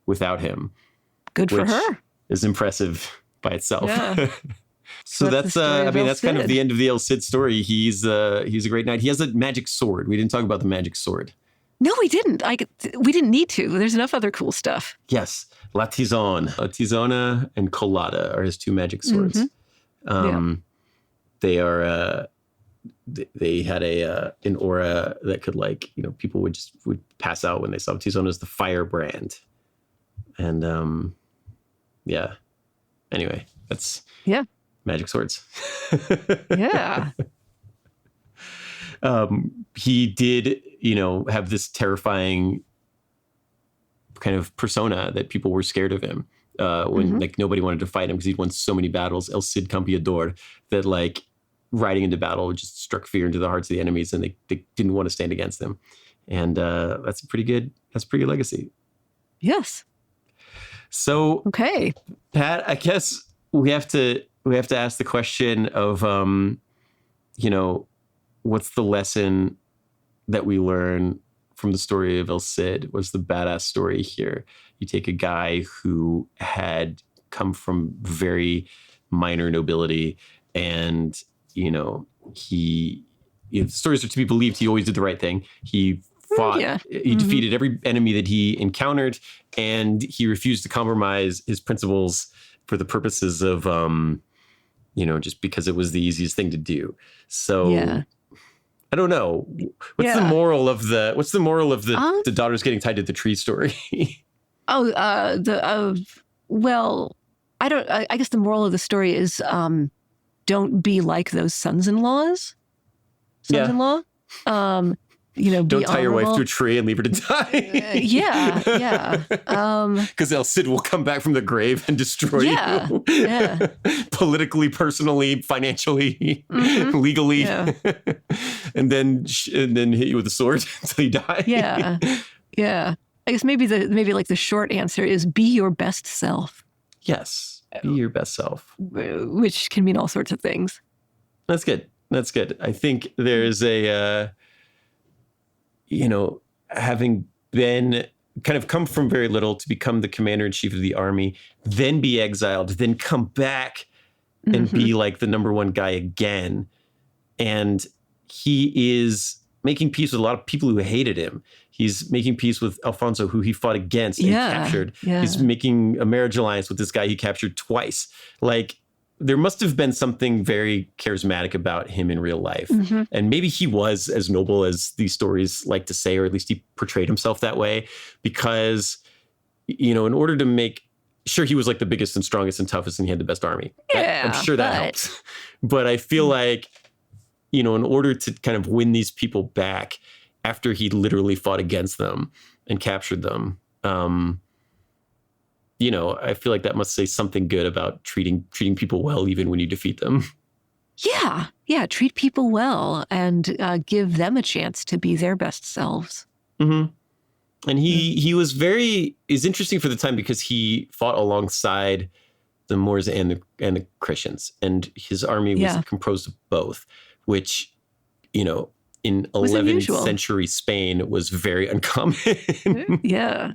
without him. Good for her. Is impressive by itself. Yeah. So that's kind of the end of the El Cid story. He's a great knight. He has a magic sword. We didn't talk about the magic sword. No, we didn't. We didn't need to. There's enough other cool stuff. Yes. La Tizona and Colada are his two magic swords. Mm-hmm. They are, they had an aura that could people would pass out when they saw Tizona as the firebrand. And anyway, that's magic swords. Yeah. He did, have this terrifying kind of persona that people were scared of him when nobody wanted to fight him because he'd won so many battles, El Cid Campeador, that riding into battle just struck fear into the hearts of the enemies, and they didn't want to stand against him. And that's a pretty good legacy. Yes. So, okay, Pat, I guess we have to ask the question of, what's the lesson that we learn from the story of El Cid? What's the badass story here? You take a guy who had come from very minor nobility, and the stories are to be believed, he always did the right thing. He fought, he defeated every enemy that he encountered, and he refused to compromise his principles for the purposes of, just because it was the easiest thing to do. So I don't know. What's the moral of the daughters getting tied to the tree story? I guess the moral of the story is, don't be like those sons-in-law. Don't tie your wife to a tree and leave her to die. Because El Cid will come back from the grave and destroy you. Yeah. Politically, personally, financially, legally. Yeah. and then hit you with a sword until you die. Yeah. Yeah. I guess maybe the short answer is be your best self. Yes. Be your best self. Which can mean all sorts of things. That's good. I think there's a having been kind of come from very little to become the commander-in-chief of the army, then be exiled, then come back and be like the number one guy again. And he is making peace with a lot of people who hated him. He's making peace with Alfonso, who he fought against and captured. Yeah. He's making a marriage alliance with this guy he captured twice. There must have been something very charismatic about him in real life. And maybe he was as noble as these stories like to say, or at least he portrayed himself that way, because, in order to make sure he was like the biggest and strongest and toughest and he had the best army. I'm sure that helps. But I feel like, in order to kind of win these people back after he literally fought against them and captured them, I feel like that must say something good about treating people well, even when you defeat them. Yeah. Treat people well and give them a chance to be their best selves. Mm-hmm. And he was is interesting for the time because he fought alongside the Moors and the Christians, and his army was composed of both, which, in 11th century Spain was very uncommon. Yeah.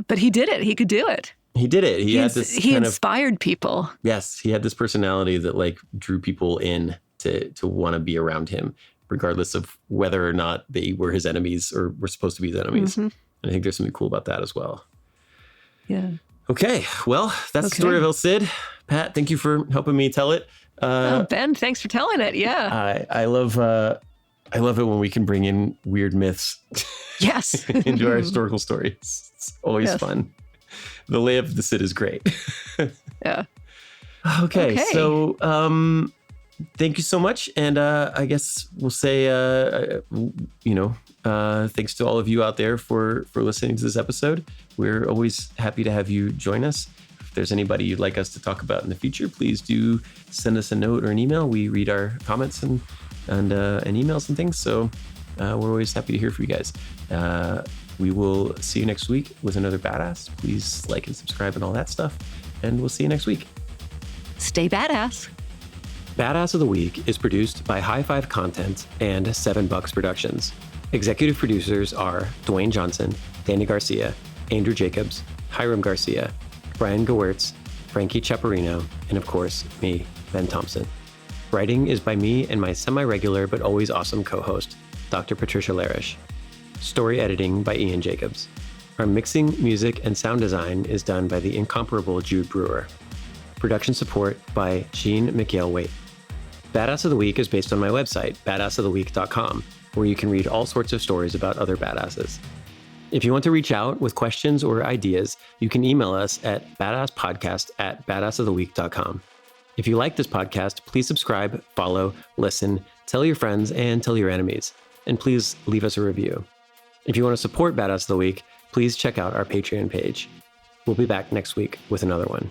But he did it. He could do it. He did it. He inspired people. Yes, he had this personality that drew people in to want to be around him, regardless of whether or not they were his enemies or were supposed to be his enemies. And I think there's something cool about that as well. Yeah. Okay, well, that's the story of El Cid. Pat, thank you for helping me tell it. Ben, thanks for telling it. Yeah. I love it when we can bring in weird myths. Yes. into our historical stories. It's always fun. The Lay of the Cid is great. Yeah. Okay. So, thank you so much. And I guess we'll say, thanks to all of you out there for listening to this episode. We're always happy to have you join us. If there's anybody you'd like us to talk about in the future, please do send us a note or an email. We read our comments and emails and things. So we're always happy to hear from you guys. We will see you next week with another Badass. Please like and subscribe and all that stuff. And we'll see you next week. Stay badass. Badass of the Week is produced by High Five Content and $7 Productions. Executive producers are Dwayne Johnson, Danny Garcia, Andrew Jacobs, Hiram Garcia, Brian Gewirtz, Frankie Chaparino, and of course, me, Ben Thompson. Writing is by me and my semi-regular but always awesome co-host, Dr. Patricia Larash. Story editing by Ian Jacobs. Our mixing, music, and sound design is done by the incomparable Jude Brewer. Production support by Jean McGale-Waite. Badass of the Week is based on my website, badassoftheweek.com, where you can read all sorts of stories about other badasses. If you want to reach out with questions or ideas, you can email us at badasspodcast@badassoftheweek.com. If you like this podcast, please subscribe, follow, listen, tell your friends, and tell your enemies. And please leave us a review. If you want to support Badass of the Week, please check out our Patreon page. We'll be back next week with another one.